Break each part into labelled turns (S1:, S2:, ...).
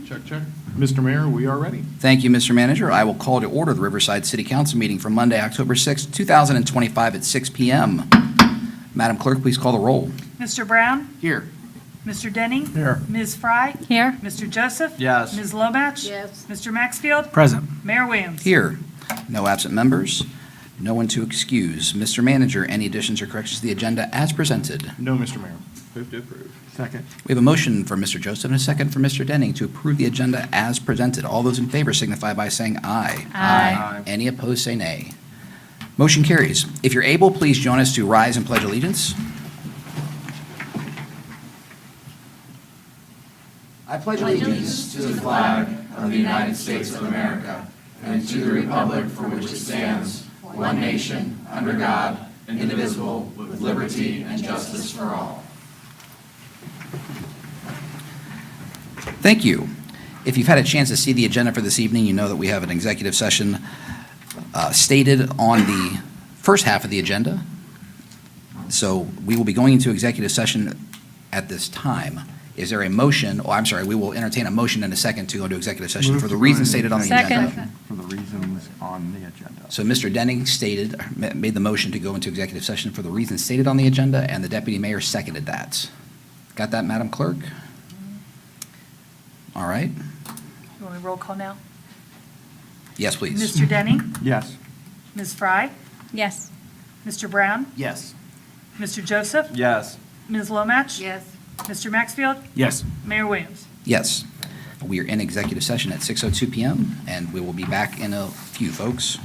S1: Check, check. Mr. Mayor, we are ready.
S2: Thank you, Mr. Manager. I will call to order the Riverside City Council meeting for Monday, October 6, 2025 at 6 p.m. Madam Clerk, please call the roll.
S3: Mr. Brown?
S1: Here.
S3: Mr. Denning?
S1: Here.
S3: Ms. Fry?
S4: Here.
S3: Mr. Joseph?
S1: Yes.
S3: Ms. Lomatch?
S4: Yes.
S3: Mr. Maxfield?
S1: Present.
S3: Mayor Williams?
S2: Here. No absent members. No one to excuse. Mr. Manager, any additions or corrections to the agenda as presented?
S1: No, Mr. Mayor. Move to approve. Second.
S2: We have a motion for Mr. Joseph and a second for Mr. Denning to approve the agenda as presented. All those in favor signify by saying aye.
S4: Aye.
S2: Any opposed, say nay. Motion carries. If you're able, please join us to rise and pledge allegiance. I pledge allegiance to the flag of the United States of America and to the republic for which it stands, one nation, under God, indivisible, with liberty and justice for all. Thank you. If you've had a chance to see the agenda for this evening, you know that we have an executive session stated on the first half of the agenda. So we will be going into executive session at this time. Is there a motion, we will entertain a motion in a second to go into executive session for the reasons stated on the agenda.
S4: Second.
S1: For the reasons on the agenda.
S2: So Mr. Denning made the motion to go into executive session for the reasons stated on the agenda, and the deputy mayor seconded that. Got that, Madam Clerk? All right.
S3: You want me to roll call now?
S2: Yes, please.
S3: Mr. Denning?
S1: Yes.
S3: Ms. Fry?
S4: Yes.
S3: Mr. Brown?
S1: Yes.
S3: Mr. Joseph?
S1: Yes.
S3: Ms. Lomatch?
S4: Yes.
S3: Mr. Maxfield?
S1: Yes.
S3: Mayor Williams?
S2: Yes. We are in executive session at 6:02 PM, and we will be back in a few, folks.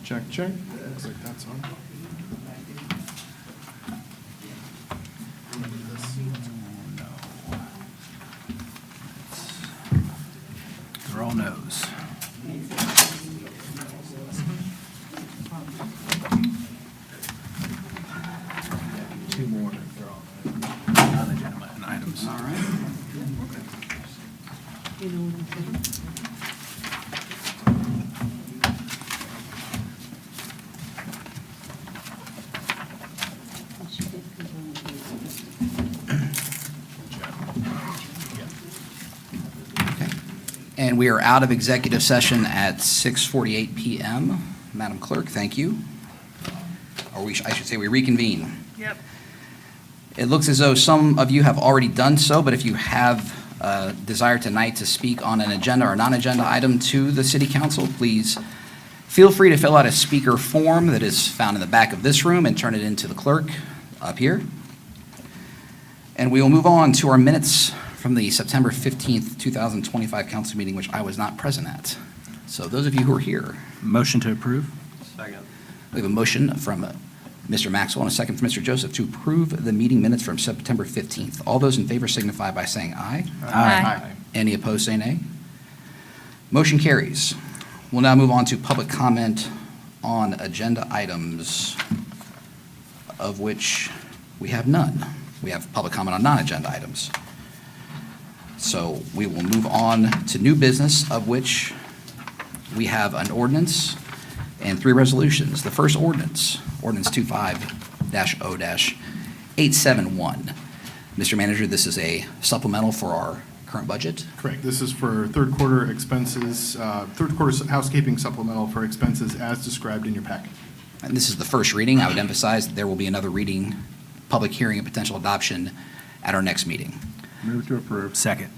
S1: Check, check. Looks like that's on.
S4: They're all no's. Two more. They're all non-agenda items. All right.
S2: Okay. And we are out of executive session at 6:48 PM. Madam Clerk, thank you. Or I should say we reconvene.
S3: Yep.
S2: It looks as though some of you have already done so, but if you have a desire tonight to speak on an agenda or non-agenda item to the city council, please feel free to fill out a speaker form that is found in the back of this room and turn it into the clerk up here. And we will move on to our minutes from the September 15th, 2025 council meeting, which I was not present at. So those of you who are here,
S4: Motion to approve?
S1: Second.
S2: we have a motion from Mr. Maxwell and a second from Mr. Joseph to approve the meeting minutes from September 15th. All those in favor signify by saying aye.
S3: Aye.
S2: Any opposed, say nay. Motion carries. We'll now move on to public comment on agenda items, of which we have none. We have public comment on non-agenda items. So we will move on to new business, of which we have an ordinance and 3 resolutions. The first ordinance, ordinance 25-0-871. Mr. Manager, this is a supplemental for our current budget.
S5: Correct. This is for third quarter expenses, third quarter housekeeping supplemental for expenses as described in your packet.
S2: And this is the first reading. I would emphasize that there will be another reading, public hearing, and potential adoption at our next meeting.
S1: Move to approve.
S4: Second.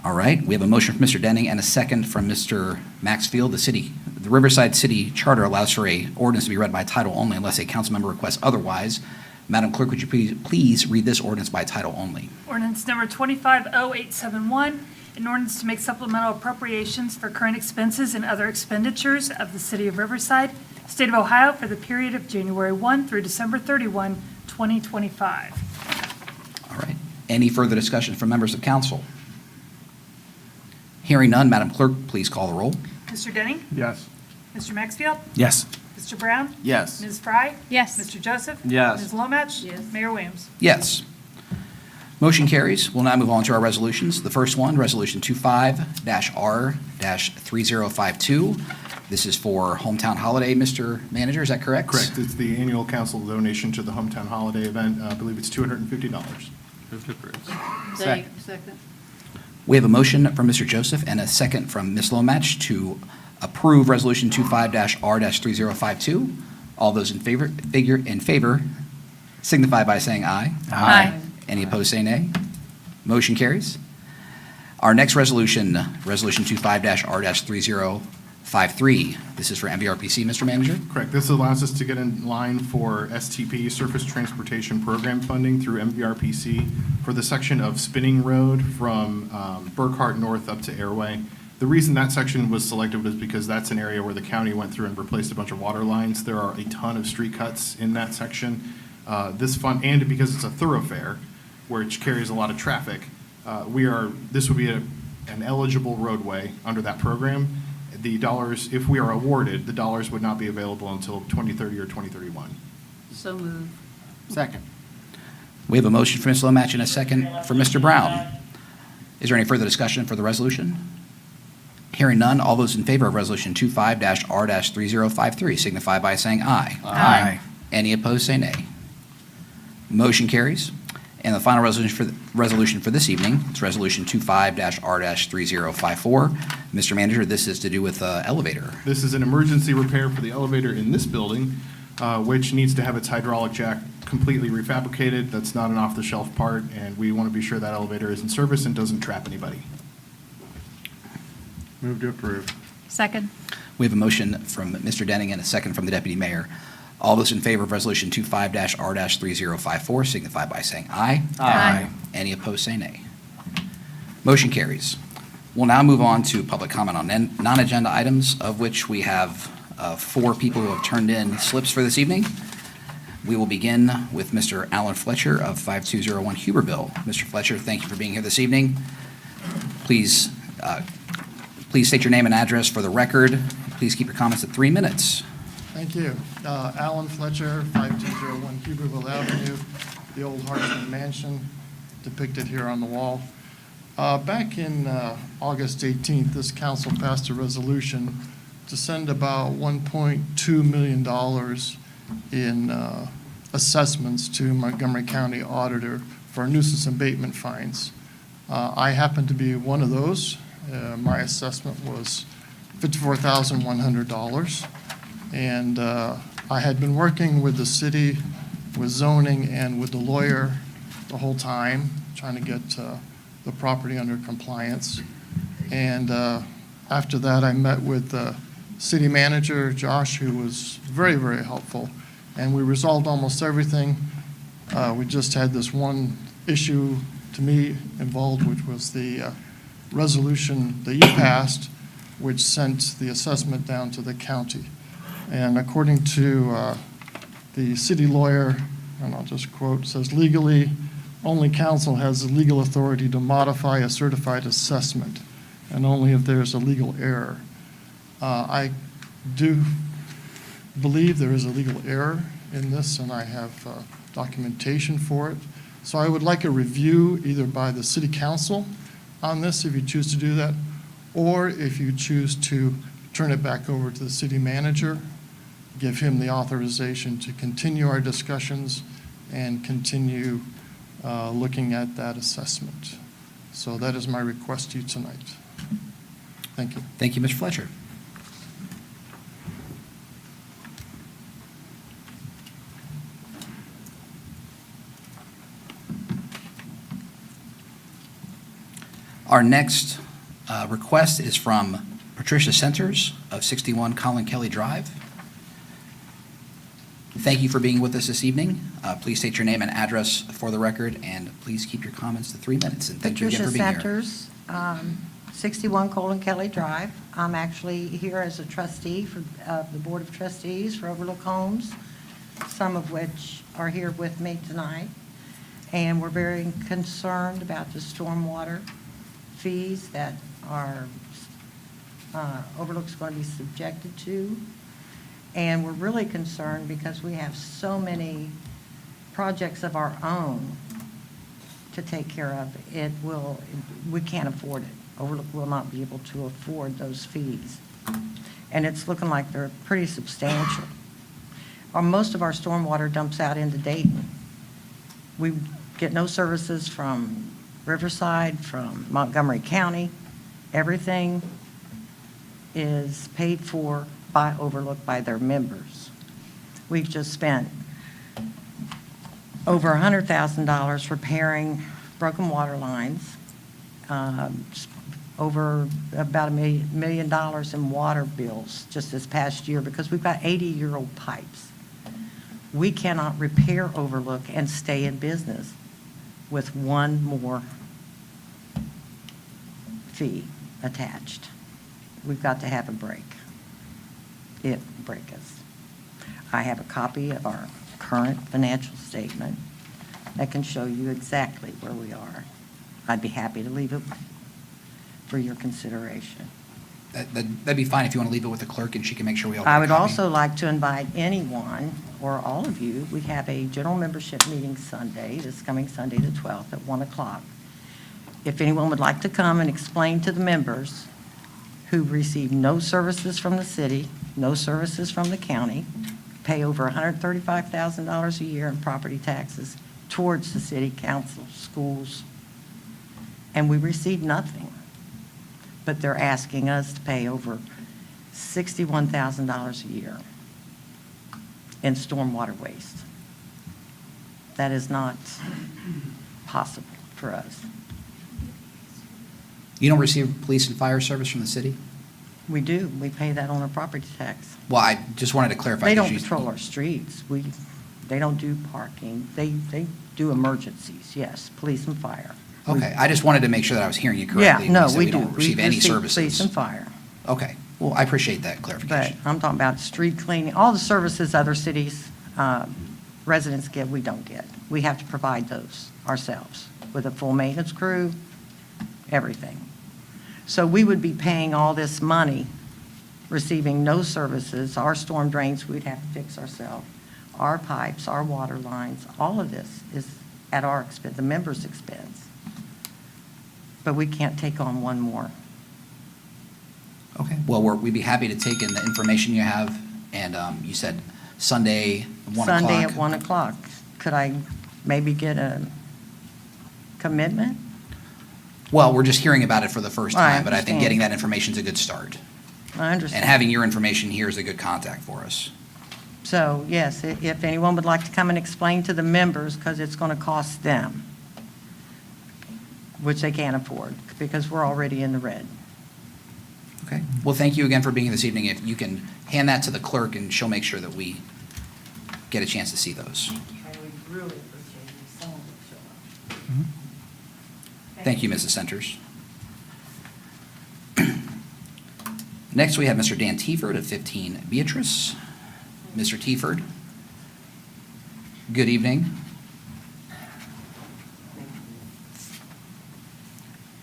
S2: All right, we have a motion from Mr. Denning and a second from Mr. Maxfield. The Riverside City Charter allows for a ordinance to be read by title only unless a council member requests otherwise. Madam Clerk, would you please read this ordinance by title only?
S3: Ordinance number 25-0871, an ordinance to make supplemental appropriations for current expenses and other expenditures of the city of Riverside, state of Ohio, for the period of January 1 through December 31, 2025.
S2: All right, any further discussion from members of council? Hearing none, Madam Clerk, please call the roll.
S3: Mr. Denning?
S1: Yes.
S3: Mr. Maxfield?
S4: Yes.
S3: Mr. Brown?
S4: Yes.
S3: Ms. Fry?
S6: Yes.
S3: Mr. Joseph?
S1: Yes.
S3: Ms. Lomatch?
S6: Yes.
S3: Mayor Williams?
S2: Yes. Motion carries. We'll now move on to our resolutions. The first one, Resolution 25-R-3052. This is for Hometown Holiday, Mr. Manager, is that correct?
S5: Correct. It's the annual council donation to the Hometown Holiday event. I believe it's $250.
S1: Move to approve.
S6: Second.
S2: We have a motion from Mr. Joseph and a second from Ms. Lomatch to approve Resolution 25-R-3052. All those in favor signify by saying aye.
S6: Aye.
S2: Any opposed, say nay. Motion carries. Our next resolution, Resolution 25-R-3053. This is for MVRPC, Mr. Manager.
S5: Correct. This allows us to get in line for STP, Surface Transportation Program funding through MVRPC for the section of Spinning Road from Burkhart North up to Airway. The reason that section was selected was because that's an area where the county went through and replaced a bunch of water lines. There are a ton of street cuts in that section. This fund, and because it's a thoroughfare, which carries a lot of traffic, this would be an eligible roadway under that program. The dollars, if we are awarded, the dollars would not be available until 2030 or 2031.
S6: So moved.
S4: Second.
S2: We have a motion for Ms. Lomatch and a second for Mr. Brown. Is there any further discussion for the resolution? Hearing none, all those in favor of Resolution 25-R-3053 signify by saying aye.
S4: Aye.
S2: Any opposed, say nay. Motion carries. And the final resolution for this evening is Resolution 25-R-3054. Mr. Manager, this is to do with elevator.
S5: This is an emergency repair for the elevator in this building, which needs to have its hydraulic jack completely refabricated. That's not an off-the-shelf part, and we want to be sure that elevator is in service and doesn't trap anybody.
S1: Move to approve.
S6: Second.
S2: We have a motion from Mr. Denning and a second from the Deputy Mayor. All those in favor of Resolution 25-R-3054 signify by saying aye.
S6: Aye.
S2: Any opposed, say nay. Motion carries. We'll now move on to public comment on non-agenda items, of which we have of 4 people who have turned in slips for this evening. We will begin with Mr. Alan Fletcher of 5201 Huberville. Mr. Fletcher, thank you for being here this evening. Please state your name and address for the record. Please keep your comments at 3 minutes.
S7: Thank you. Alan Fletcher, 5201 Huberville Avenue, the old Hartman Mansion depicted here on the wall. Back in August 18th, this council passed a resolution to send about $1.2 million in assessments to Montgomery County Auditor for nuisance abatement fines. I happen to be one of those. My assessment was $54,100. And I had been working with the city, with zoning, and with the lawyer the whole time, trying to get the property under compliance. And after that, I met with the city manager, Josh, who was very, very helpful. And we resolved almost everything. We just had this one issue to me involved, which was the resolution that you passed, which sent the assessment down to the county. And according to the city lawyer, and I'll just quote, says, legally, only council has the legal authority to modify a certified assessment, and only if there's a legal error. I do believe there is a legal error in this, and I have documentation for it. So I would like a review either by the city council on this, if you choose to do that, or if you choose to turn it back over to the city manager, give him the authorization to continue our discussions and continue looking at that assessment. So that is my request to you tonight. Thank you.
S2: Thank you, Mr. Fletcher. Our next request is from Patricia Centers of 61 Colin Kelly Drive. Thank you for being with us this evening. Please state your name and address for the record, and please keep your comments to 3 minutes. And thank you again for being here.
S8: Patricia Centers, 61 Colin Kelly Drive. I'm actually here as a trustee for the Board of Trustees for Overlook Homes, some of which are here with me tonight. And we're very concerned about the stormwater fees that our Overlook's going to be subjected to. And we're really concerned because we have so many projects of our own to take care of. We can't afford it. Overlook will not be able to afford those fees. And it's looking like they're pretty substantial. Most of our stormwater dumps out into Dayton. We get no services from Riverside, from Montgomery County. Everything is paid for by Overlook, by their members. We've just spent over $100,000 repairing broken water lines, over about $1 million in water bills just this past year because we've got 80-year-old pipes. We cannot repair Overlook and stay in business with one more fee attached. We've got to have a break. It will break us. I have a copy of our current financial statement that can show you exactly where we are. I'd be happy to leave it for your consideration.
S2: That'd be fine if you want to leave it with the clerk, and she can make sure we all get
S8: I
S2: a
S8: would
S2: copy.
S8: also like to invite anyone, or all of you, we have a general membership meeting Sunday, this coming Sunday the 12th at 1 o'clock. If anyone would like to come and explain to the members who receive no services from the city, no services from the county, pay over $135,000 a year in property taxes towards the city council, schools, and we receive nothing. But they're asking us to pay over $61,000 a year in stormwater waste. That is not possible for us.
S2: You don't receive police and fire service from the city?
S8: We do. We pay that on our property tax.
S2: Well, I just wanted to clarify.
S8: They
S2: 'cause
S8: don't
S2: you-
S8: patrol our streets. They don't do parking. They do emergencies, yes, police and fire.
S2: Okay, I just wanted to make sure that I was hearing you
S8: Yeah,
S2: correctly.
S8: no,
S2: You said
S8: we
S2: we
S8: do.
S2: don't receive any services.
S8: Police and fire.
S2: Okay, Well, I appreciate that
S8: But
S2: clarification.
S8: I'm talking about street cleaning, all the services other cities, residents get, we don't get. We have to provide those ourselves with a full maintenance crew, everything. So we would be paying all this money, receiving no services. Our storm drains, we'd have to fix ourselves. Our pipes, our water lines, all of this is at our expense, the members' expense. But we can't take on one more.
S2: Okay, well, we'd be happy to take in the information you have, and you said Sunday, 1 o'clock?
S8: Sunday at 1 o'clock. Could I maybe get a commitment?
S2: Well, we're just hearing about it for the first
S8: I
S2: time, but I think
S8: understand.
S2: getting that information is a good start.
S8: I understand.
S2: And having your information here is a good contact for us.
S8: So, yes, if anyone would like to come and explain to the members, because it's going to cost them, which they can't afford, because we're already in the red.
S2: Okay, well, thank you again for being here this evening. If you can hand that to the clerk, and she'll make sure that we get a chance to see those.
S8: And we really appreciate if someone would show up.
S2: Thank you, Mrs. Centers. Next, we have Mr. Dan Tieford of 15 Beatrice. Mr. Tieford, good evening.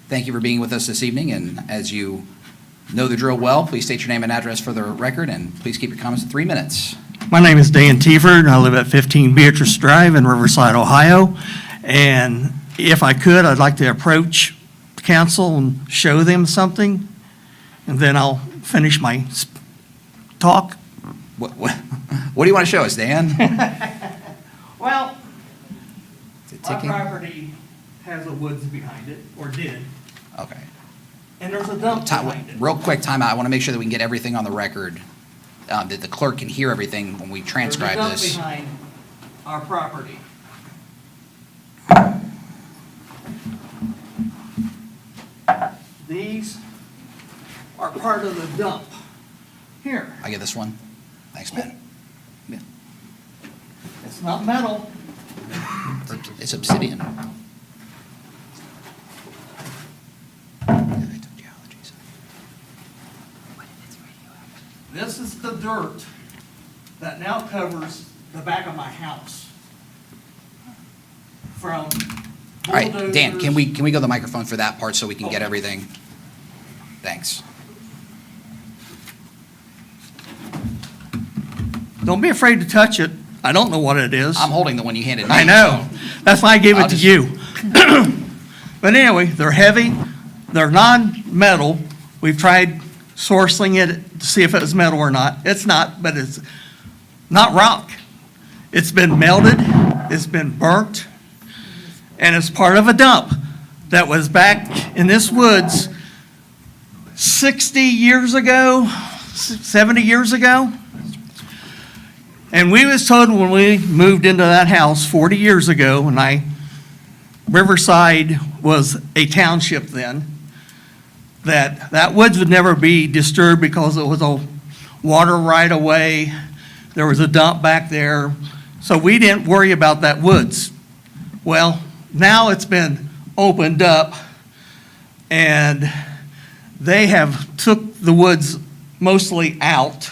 S2: Thank you for being with us this evening, and as you know the drill well, please state your name and address for the record, and please keep your comments to 3 minutes.
S9: My name is Dan Tieford. I live at 15 Beatrice Drive in Riverside, Ohio. And if I could, I'd like to approach the council and show them something, and then I'll finish my talk.
S2: What do you want to show us, Dan?
S9: Well,
S2: Is it
S9: our
S2: ticking?
S9: property has a woods behind it, or did,
S2: Okay.
S9: and there's a dump behind it.
S2: Real quick timeout. I want to make sure that we can get everything on the record, that the clerk can hear everything when we transcribe
S9: There's
S2: this.
S9: a dump behind our property. These are part of the dump. Here,
S2: I get this one? Thanks, man. Yeah.
S9: it's not metal.
S2: It's obsidian.
S9: This is the dirt that now covers the back of my house. From
S2: All right, Dan, can
S9: bulldozers.
S2: we go to the microphone for that part so we can get everything? Thanks.
S9: Don't be afraid to touch it. I don't know what it is.
S2: I'm holding the one you handed me.
S9: I know. That's why I gave
S2: I'll
S9: it to
S2: just-
S9: you. But anyway, they're heavy, they're non-metal. We've tried sourcing it to see if it was metal or not. It's not, but it's not rock. It's been melted, it's been burnt, and it's part of a dump that was back in this woods 60 years ago, 70 years ago. And we was told when we moved into that house 40 years ago, Riverside was a township then, that woods would never be disturbed because it was a water right of way. There was a dump back there, so we didn't worry about that woods. Well, now it's been opened up, and they have took the woods mostly out,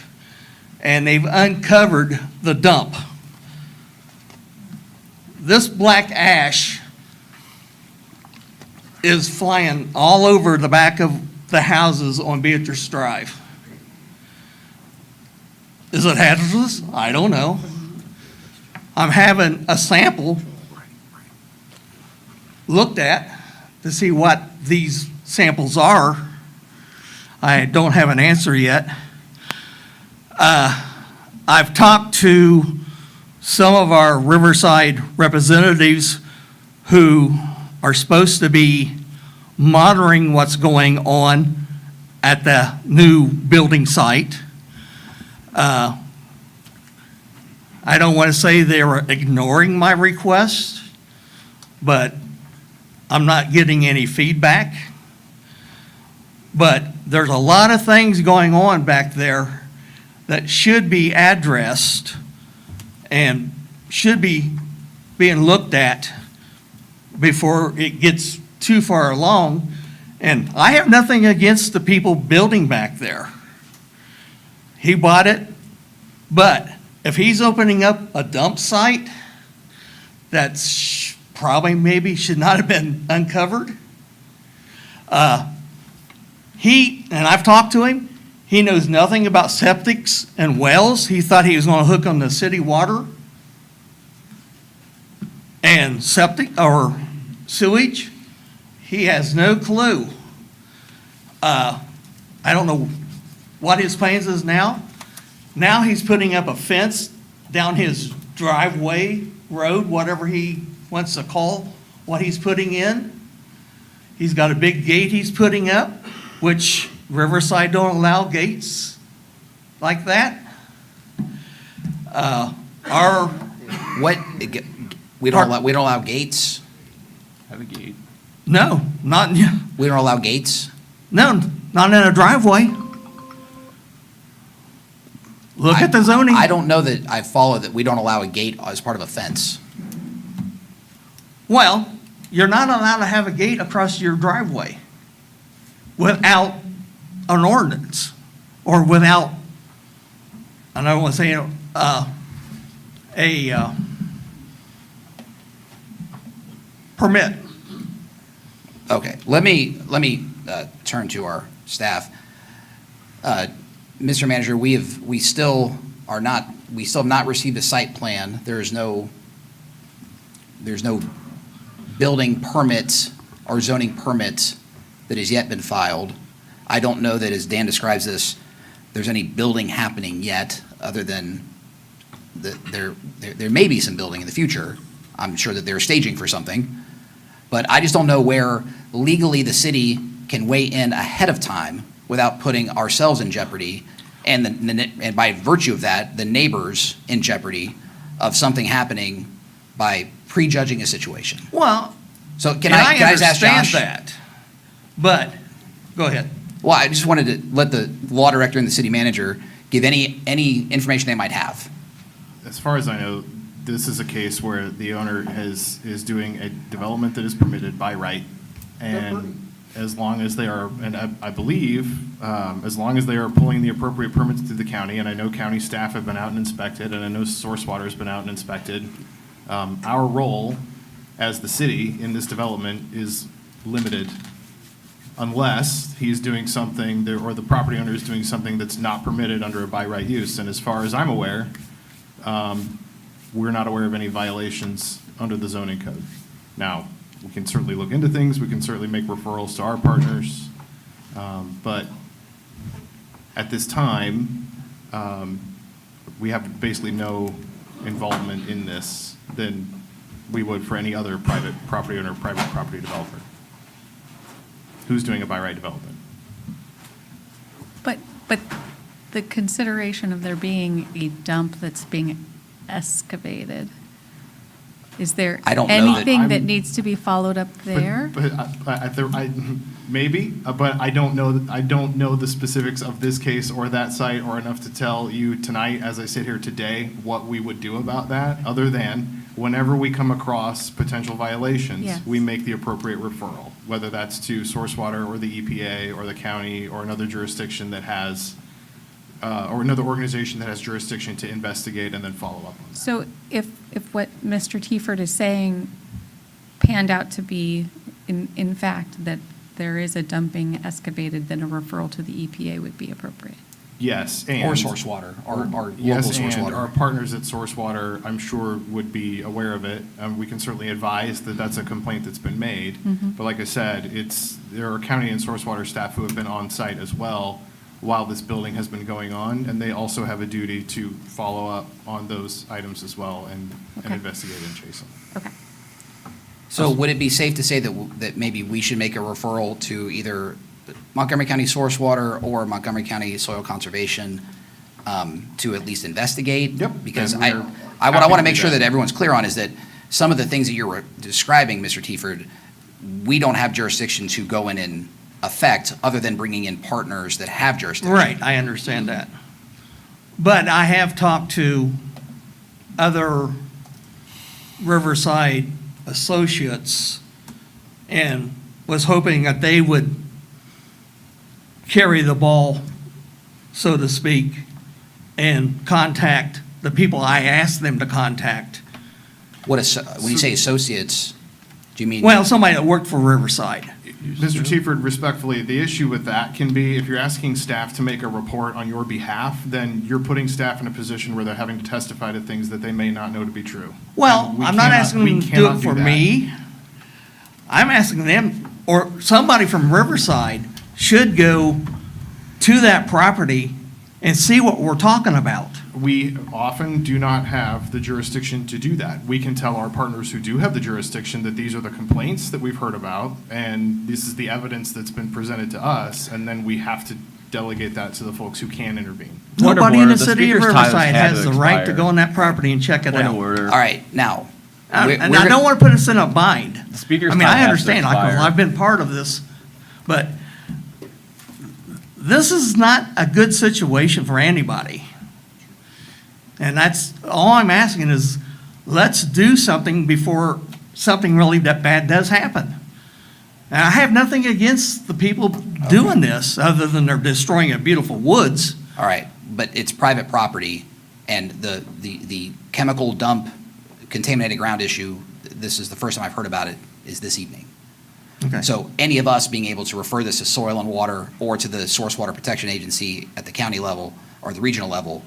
S9: and they've uncovered the dump. This black ash is flying all over the back of the houses on Beatrice Drive. Is it hazardous? I don't know. I'm having a sample looked at to see what these samples are. I don't have an answer yet. I've talked to some of our Riverside representatives who are supposed to be monitoring what's going on at the new building site. I don't want to say they were ignoring my request, but I'm not getting any feedback. But there's a lot of things going on back there that should be addressed and should be being looked at before it gets too far along. And I have nothing against the people building back there. he bought it, but if he's opening up a dump site that's probably maybe should not have been uncovered, and I've talked to him, he knows nothing about septics and wells. He thought he was gonna hook on the city water and septic or sewage. He has no clue. I don't know what his plans is now. Now he's putting up a fence down his driveway, road, whatever he wants to call what he's putting in. He's got a big gate he's putting up, which Riverside don't allow gates like that.
S2: What, we don't allow gates?
S1: Have a gate.
S9: No, not,
S2: We don't allow gates?
S9: no, not in a driveway. Look at the zoning.
S2: I don't know that I follow that we don't allow a gate as part of a fence.
S9: Well, you're not allowed to have a gate across your driveway without an ordinance or without, I don't want to say, a permit.
S2: Okay, let me turn to our staff. Mr. Manager, we still have not received a site plan. There's no building permit or zoning permit that has yet been filed. I don't know that, as Dan describes this, there's any building happening yet, other than there may be some building in the future. I'm sure that they're staging for something. But I just don't know where legally the city can weigh in ahead of time without putting ourselves in jeopardy, and by virtue of that, the neighbors in jeopardy of something happening by prejudging a situation.
S9: Well,
S2: So
S9: and I
S2: can I just ask
S9: understand
S2: Josh?
S9: that, but, go ahead.
S2: Well, I just wanted to let the law director and the city manager give any information they might have.
S5: As far as I know, this is a case where the owner is doing a development that is permitted by right. And as long as they are, and I believe, as long as they are pulling the appropriate permits through the county, and I know county staff have been out and inspected, and I know Source Water's been out and inspected, our role as the city in this development is limited unless he's doing something, or the property owner is doing something that's not permitted under a by right use. And as far as I'm aware, we're not aware of any violations under the zoning code. Now, we can certainly look into things, we can certainly make referrals to our partners, but at this time, we have basically no involvement in this than we would for any other private property owner, private property developer who's doing a by right development.
S6: But the consideration of there being a dump that's being excavated, is there
S2: I don't know that
S6: anything that
S5: I'm-
S6: needs to be followed up there?
S5: But maybe, but I don't know the specifics of this case or that site or enough to tell you tonight, as I sit here today, what we would do about that, other than whenever we come across potential violations,
S6: Yes.
S5: we make the appropriate referral, whether that's to Source Water or the EPA or the county or another jurisdiction that has, or another organization that has jurisdiction to investigate and then follow up on that.
S6: So if what Mr. Tiefert is saying panned out to be, in fact, that there is a dumping excavated, then a referral to the EPA would be appropriate?
S5: Yes, and.
S2: Or Source Water, our local
S5: Yes,
S2: Source
S5: and
S2: Water.
S5: our partners at Source Water, I'm sure, would be aware of it. We can certainly advise that that's a complaint that's been made. But like I said, there are county and Source Water staff who have been on site as well while this building has been going on, and they also have a duty to follow up on those items as well and
S6: Okay.
S5: investigate and chase them.
S6: Okay.
S2: So would it be safe to say that maybe we should make a referral to either Montgomery County Source Water or Montgomery County Soil Conservation to at least investigate?
S5: Yep,
S2: Because
S5: and
S2: what
S5: we're
S2: I
S5: happy
S2: want
S5: to
S2: to make
S5: do
S2: sure
S5: that.
S2: that everyone's clear on is that some of the things that you're describing, Mr. Tiefert, we don't have jurisdiction to go in and affect, other than bringing in partners that have jurisdiction.
S9: Right, I understand that. But I have talked to other Riverside associates and was hoping that they would carry the ball, so to speak, and contact the people I asked them to contact.
S2: When you say associates, do you mean?
S9: Well, somebody that worked for Riverside.
S5: Mr. Tieford, respectfully, the issue with that can be if you're asking staff to make a report on your behalf, then you're putting staff in a position where they're having to testify to things that they may not know to be true.
S9: Well,
S5: And we
S9: I'm not
S5: cannot-
S9: asking
S5: we
S9: them to do
S5: cannot
S9: it for
S5: that.
S9: me. I'm asking them, or somebody from Riverside should go to that property and see what we're talking about.
S5: We often do not have the jurisdiction to do that. We can tell our partners who do have the jurisdiction that these are the complaints that we've heard about, and this is the evidence that's been presented to us, and then we have to delegate that to the folks who can intervene.
S1: Point of
S9: Nobody in
S1: order,
S9: the
S1: the
S9: city of
S1: speaker's time
S9: Riverside
S1: had
S9: has
S1: to
S9: the right to
S1: expire.
S9: go on that property and check it
S1: Point of
S9: out.
S1: order.
S2: All right, now.
S9: And I don't want to put us in a bind.
S1: The speaker's
S9: I mean,
S1: time
S9: I
S1: has to
S9: understand, because
S1: expire.
S9: I've been part of this, but this is not a good situation for anybody. And that's, all I'm asking is, let's do something before something really that bad does happen. And I have nothing against the people doing this, other than they're destroying a beautiful woods.
S2: All right, but it's private property, and the chemical dump, contaminated ground issue, this is the first time I've heard about it, is this evening.
S9: Okay.
S2: So any of us being able to refer this to Soil and Water or to the Source Water Protection Agency at the county level or the regional level,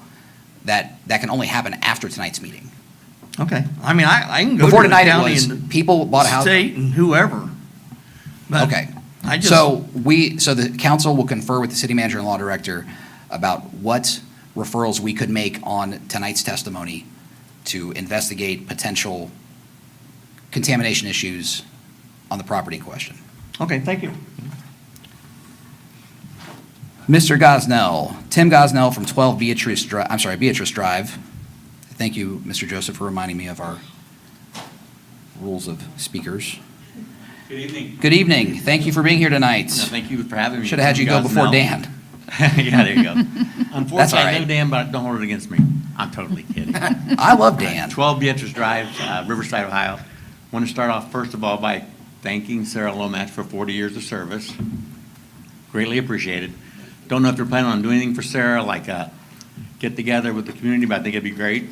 S2: that can only happen after tonight's meeting.
S9: Okay, I mean, I can go
S2: Before
S9: to the
S2: tonight, it
S9: county
S2: was
S9: and
S2: people bought a house.
S9: state and whoever. But
S2: Okay.
S9: I just.
S2: So the council will confer with the city manager and law director about what referrals we could make on tonight's testimony to investigate potential contamination issues on the property in question.
S9: Okay, thank you.
S2: Mr. Gosnell, Tim Gosnell from 12 Beatrice Drive. Thank you, Mr. Joseph, for reminding me of our rules of speakers.
S10: Good evening.
S2: Good evening. Thank you for being here tonight.
S10: No, thank you for having me.
S2: Should have had you go before Dan.
S10: Yeah, there you go.
S2: That's
S10: Unfortunately,
S2: all
S10: I know
S2: right.
S10: Dan, but don't hold it against me. I'm totally kidding.
S2: I love Dan.
S10: 12 Beatrice Drive, Riverside, Ohio. Want to start off, first of all, by thanking Sarah Lomax for 40 years of service. Greatly appreciated. Don't know if they're planning on doing anything for Sarah, like a get-together with the community, but I think it'd be great.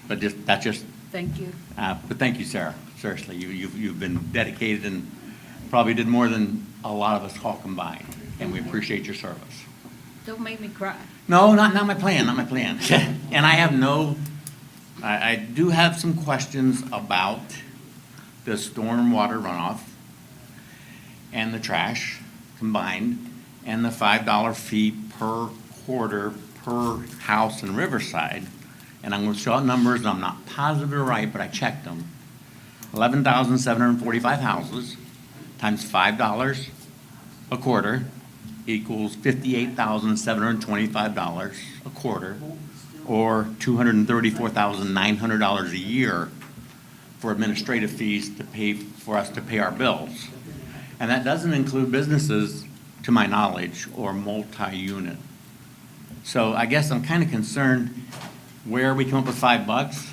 S10: But that's just,
S11: Thank you.
S10: but thank you, Sarah. Seriously, you've been dedicated and probably did more than a lot of us all combined, and we appreciate your service.
S11: Don't make me cry.
S10: No, not my plan, not my plan. And I have I do have some questions about the stormwater runoff and the trash combined, and the $5 fee per quarter per house in Riverside. And I'm gonna show out numbers, and I'm not positive they're right, but I checked them. 11,745 houses times $5 a quarter equals $58,725 a quarter, or $234,900 a year for administrative fees for us to pay our bills. And that doesn't include businesses, to my knowledge, or multi-unit. So I guess I'm kind of concerned where we come up with $5.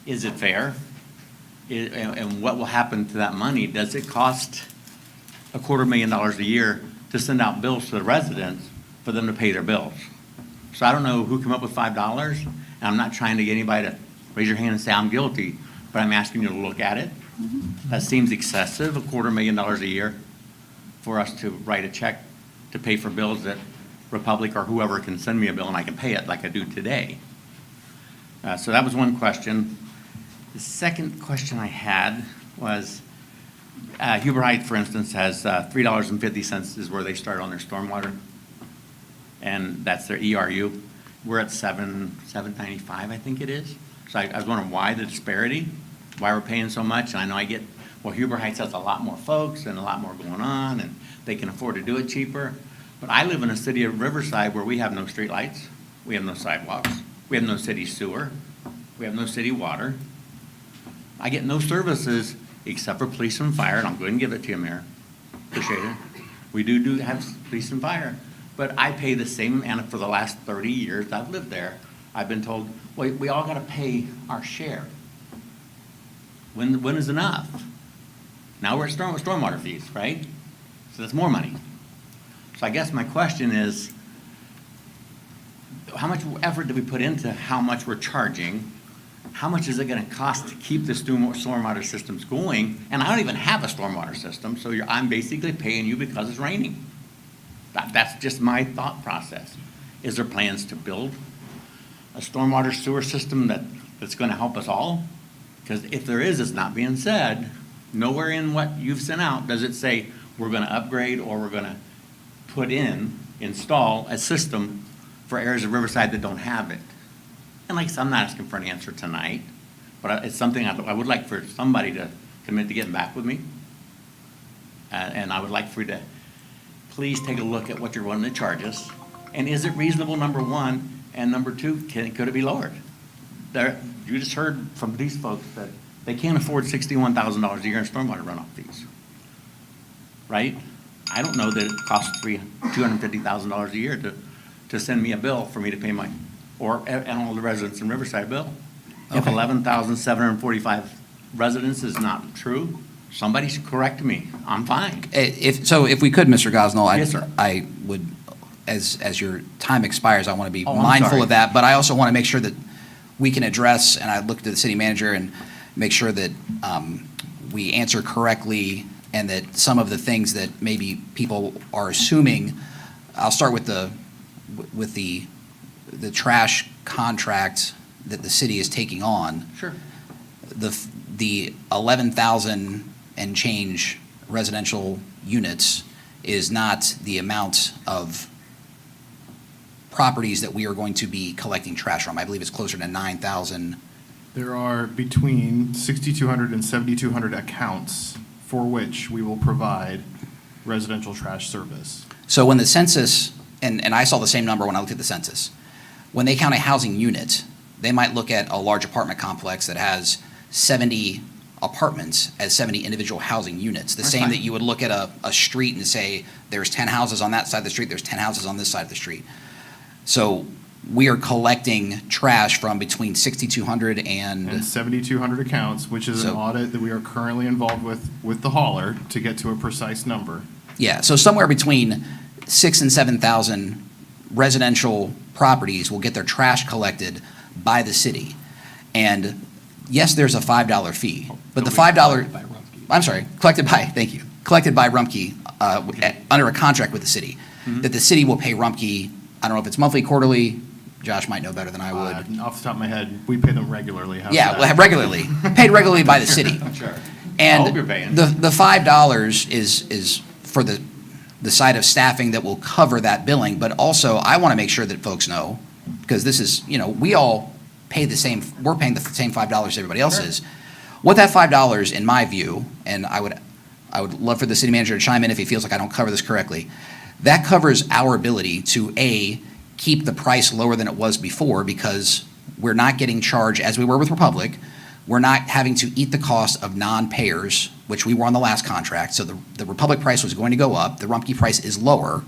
S10: Is it fair? And what will happen to that money? Does it cost $250,000 a year to send out bills to the residents for them to pay their bills? So I don't know who came up with $5, and I'm not trying to get anybody to raise your hand and say I'm guilty, but I'm asking you to look at it. That seems excessive, $250,000 a year for us to write a check to pay for bills that Republic or whoever can send me a bill and I can pay it like I do today. So that was one question. The second question I had was, Huber Heights, for instance, has $3.50 is where they start on their stormwater, and that's their ERU. We're at $7.95, I think it is. So I was wondering why the disparity, why we're paying so much. And I know well, Huber Heights has a lot more folks and a lot more going on, and they can afford to do it cheaper. But I live in a city of Riverside where we have no streetlights, we have no sidewalks, we have no city sewer, we have no city water. I get no services except for police and fire, and I'm going to give it to you, Mayor. Appreciate it. We do have police and fire, but I pay the same, and for the last 30 years I've lived there, I've been told, well, we all got to pay our share. When is enough? Now we're at stormwater fees, right? So that's more money. So I guess my question is, how much effort do we put into how much we're charging? How much is it gonna cost to keep the stormwater systems going? And I don't even have a stormwater system, so I'm basically paying you because it's raining. That's just my thought process. Is there plans to build a stormwater sewer system that's gonna help us all? Because if there is, it's not being said. Nowhere in what you've sent out does it say we're gonna upgrade or we're gonna install a system for areas of Riverside that don't have it. And like I said, I'm not asking for an answer tonight, but it's something I would like for somebody to commit to getting back with me. And I would like for you to please take a look at what you're wanting to charge us. And is it reasonable, number one? And number two, could it be lowered? You just heard from these folks that they can't afford $61,000 a year in stormwater runoff fees, right? I don't know that it costs $250,000 a year to send me a bill for me to pay and all the residents in Riverside bill. If
S2: Okay.
S10: 11,745 residents is not true, somebody should correct me. I'm fine.
S2: If we could, Mr. Gosnell,
S10: Yes, sir.
S2: I would, as your time expires, I want to be
S10: Oh, I'm
S2: mindful
S10: sorry.
S2: of that, but I also want to make sure that we can address, and I look to the city manager and make sure that we answer correctly and that some of the things that maybe people are assuming, I'll start with the trash contract that the city is taking on.
S10: Sure.
S2: The 11,000 and change residential units is not the amount of properties that we are going to be collecting trash from. I believe it's closer to 9,000.
S5: There are between 6,200 and 7,200 accounts for which we will provide residential trash service.
S2: So when the census, and I saw the same number when I looked at the census, when they count a housing unit, they might look at a large apartment complex that has 70 apartments as 70 individual housing units. The
S10: That's
S2: same
S10: fine.
S2: that you would look at a street and say, there's 10 houses on that side of the street, there's 10 houses on this side of the street. So we are collecting trash from between 6,200
S5: And 7,200 accounts, which is an
S2: So-
S5: audit that we are currently involved with the hauler to get to a precise number.
S2: Yeah, so somewhere between 6,000 and 7,000 residential properties will get their trash collected by the city. And yes, there's a $5 fee, but the $5, I'm sorry, collected by Rumpke under a contract with the city, that the city will pay Rumpke, I don't know if it's monthly, quarterly, Josh might know better than I would.
S5: Off the top of my head, we pay them regularly. How's
S2: Yeah,
S5: that?
S2: well, regularly, paid regularly by the city.
S10: Sure.
S2: And
S10: I hope you're paying.
S2: the $5 is for the side of staffing that will cover that billing, but also I want to make sure that folks know, because this is, we all pay we're paying the same $5 as everybody else is. What that $5, in my view, and I would love for the city manager to chime in if he feels like I don't cover this correctly, that covers our ability to, A, keep the price lower than it was before because we're not getting charged, as we were with Republic, we're not having to eat the cost of non-payers, which we were on the last contract. So the Republic price was going to go up, the Rumpke price is lower.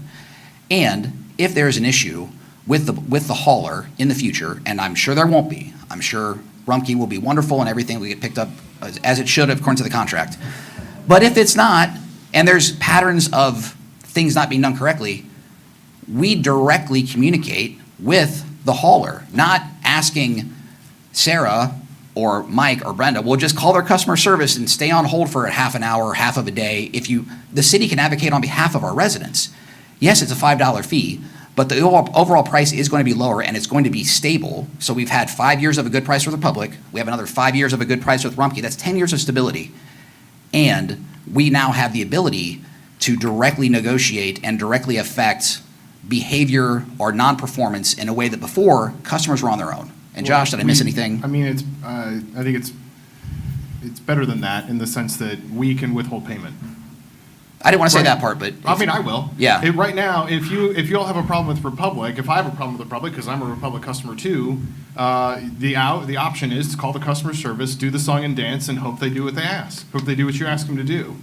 S2: And if there's an issue with the hauler in the future, and I'm sure there won't be, I'm sure Rumpke will be wonderful and everything will get picked up as it should according to the contract. But if it's not, and there's patterns of things not being done correctly, we directly communicate with the hauler, not asking Sarah or Mike or Brenda. We'll just call their customer service and stay on hold for a half an hour or half of a day. The city can advocate on behalf of our residents. Yes, it's a $5 fee, but the overall price is going to be lower and it's going to be stable. So we've had 5 years of a good price with Republic. We have another 5 years of a good price with Rumpke. That's 10 years of stability. And we now have the ability to directly negotiate and directly affect behavior or non-performance in a way that before customers were on their own. And Josh, did I miss anything?
S5: I mean, I think it's better than that in the sense that we can withhold payment.
S2: I didn't want to say
S5: Right.
S2: that part, but.
S5: I mean, I will.
S2: Yeah.
S5: Right now, if you all have a problem with Republic, if I have a problem with Republic, because I'm a Republic customer too, the option is to call the customer service, do the song and dance, and hope they do what they ask. Hope they do what you ask them to do.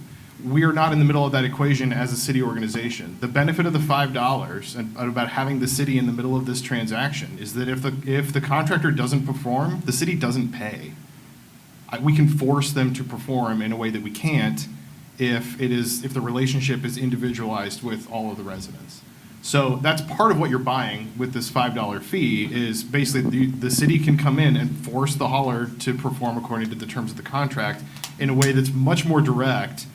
S5: We are not in the middle of that equation as a city organization. The benefit of the $5 and about having the city in the middle of this transaction is that if the contractor doesn't perform, the city doesn't pay. We can force them to perform in a way that we can't if the relationship is individualized with all of the residents. So that's part of what you're buying with this $5 fee is basically the city can come in and force the hauler to perform according to the terms of the contract in a way that's much more direct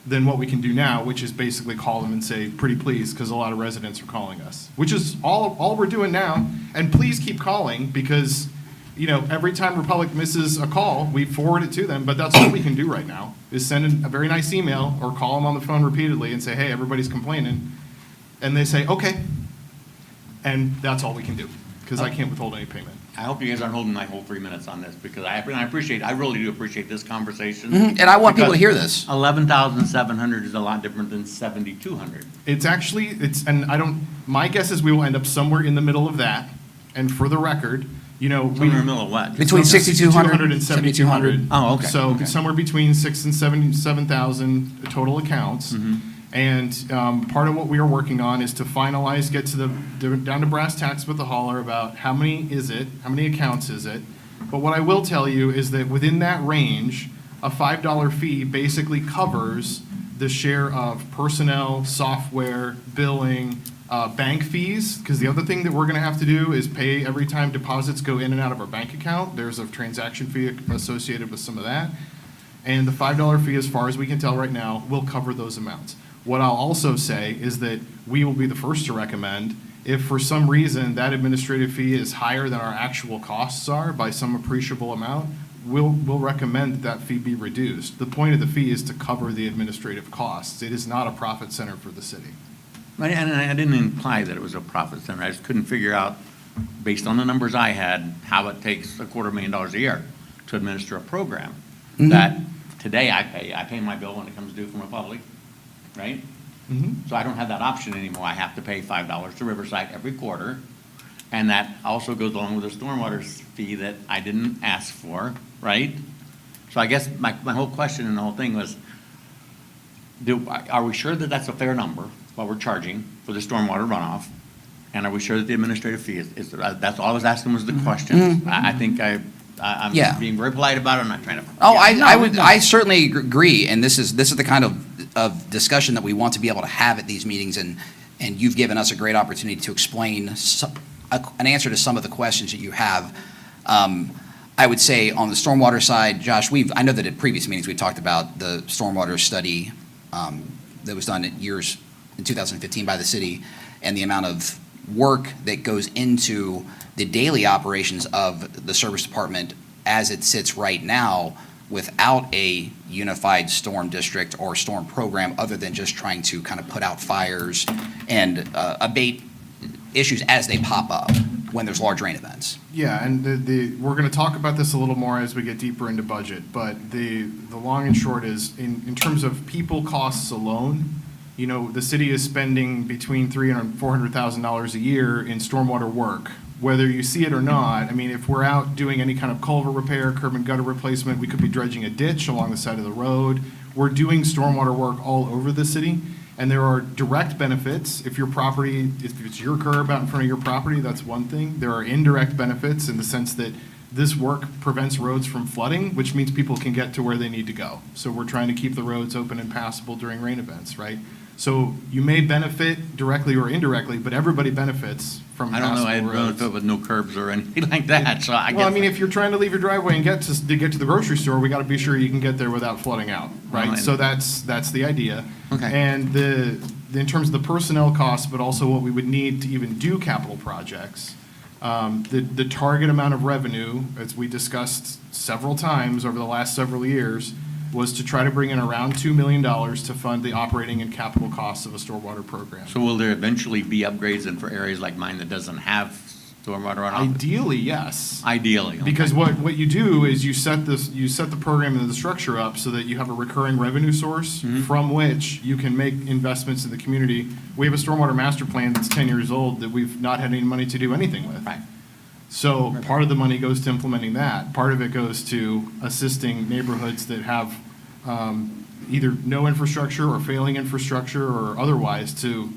S5: than what we can do now, which is basically call them and say, pretty please, because a lot of residents are calling us, which is all we're doing now. And please keep calling because, you know, every time Republic misses a call, we forward it to them, but that's all we can do right now is send a very nice email or call them on the phone repeatedly and say, hey, everybody's complaining. And they say, okay. And that's all we can do because I can't withhold any payment.
S10: I hope you guys aren't holding my whole 3 minutes on this because I really do appreciate this conversation.
S2: And I want people to hear this.
S10: 11,700 is a lot different than 7,200.
S5: My guess is we will end up somewhere in the middle of that. And for the record, you know,
S10: Somewhere in the middle of what?
S2: Between 6,200
S5: and 7,200.
S10: Oh, okay.
S5: So
S10: Okay.
S5: somewhere between 6,000 and 7,000 total accounts. And part of what we are working on is to finalize, get to down to brass tacks with the hauler about how many is it, how many accounts is it. But what I will tell you is that within that range, a $5 fee basically covers the share of personnel, software, billing, bank fees, because the other thing that we're going to have to do is pay every time deposits go in and out of our bank account. There's a transaction fee associated with some of that. And the $5 fee, as far as we can tell right now, will cover those amounts. What I'll also say is that we will be the first to recommend if for some reason that administrative fee is higher than our actual costs are by some appreciable amount, we'll recommend that fee be reduced. The point of the fee is to cover the administrative costs. It is not a profit center for the city.
S10: And I didn't imply that it was a profit center. I just couldn't figure out, based on the numbers I had, how it takes $250,000 a year to administer a program. That today I pay my bill when it comes due from Republic, right? So I don't have that option anymore. I have to pay $5 to Riverside every quarter. And that also goes along with the stormwater fee that I didn't ask for, right? So I guess my whole question and the whole thing was, are we sure that that's a fair number, what we're charging for the stormwater runoff? And are we sure that the administrative fee is that's all I was asking was the question. I think I'm
S2: Yeah.
S10: being very polite about it. I'm not trying to.
S2: Oh,
S10: Yeah.
S2: I certainly agree, and this is the kind of discussion that we want to be able to have at these meetings, and you've given us a great opportunity to explain an answer to some of the questions that you have. I would say on the stormwater side, Josh, I know that at previous meetings, we talked about the stormwater study that was done in 2015 by the city, and the amount of work that goes into the daily operations of the service department as it sits right now without a unified storm district or storm program, other than just trying to kind of put out fires and abate issues as they pop up when there's large rain events.
S5: Yeah, and we're going to talk about this a little more as we get deeper into budget, but the long and short is, in terms of people costs alone, you know, the city is spending between $300,000 and $400,000 a year in stormwater work. Whether you see it or not, I mean, if we're out doing any kind of culvert repair, curb and gutter replacement, we could be dredging a ditch along the side of the road. We're doing stormwater work all over the city, and there are direct benefits. If it's your curb out in front of your property, that's one thing. There are indirect benefits in the sense that this work prevents roads from flooding, which means people can get to where they need to go. So we're trying to keep the roads open and passable during rain events, right? So you may benefit directly or indirectly, but everybody benefits from
S10: I don't know. I
S5: passable
S10: don't
S5: roads.
S10: know if it with no curbs or anything like that. So I guess.
S5: Well, I mean, if you're trying to leave your driveway and get to the grocery store, we got to be sure you can get there without flooding out, right?
S10: Well,
S5: So that's the idea.
S10: Okay.
S5: And in terms of the personnel costs, but also what we would need to even do capital projects, the target amount of revenue, as we discussed several times over the last several years, was to try to bring in around $2 million to fund the operating and capital costs of a stormwater program.
S10: So will there eventually be upgrades in for areas like mine that doesn't have stormwater runoff?
S5: Ideally, yes.
S10: Ideally. Okay.
S5: Because what you do is you set the program and the structure up so that you have a recurring revenue source from which you can make investments in the community. We have a stormwater master plan that's 10 years old that we've not had any money to do anything with.
S10: Right.
S5: So part of the money goes to implementing that. Part of it goes to assisting neighborhoods that have either no infrastructure or failing infrastructure or otherwise to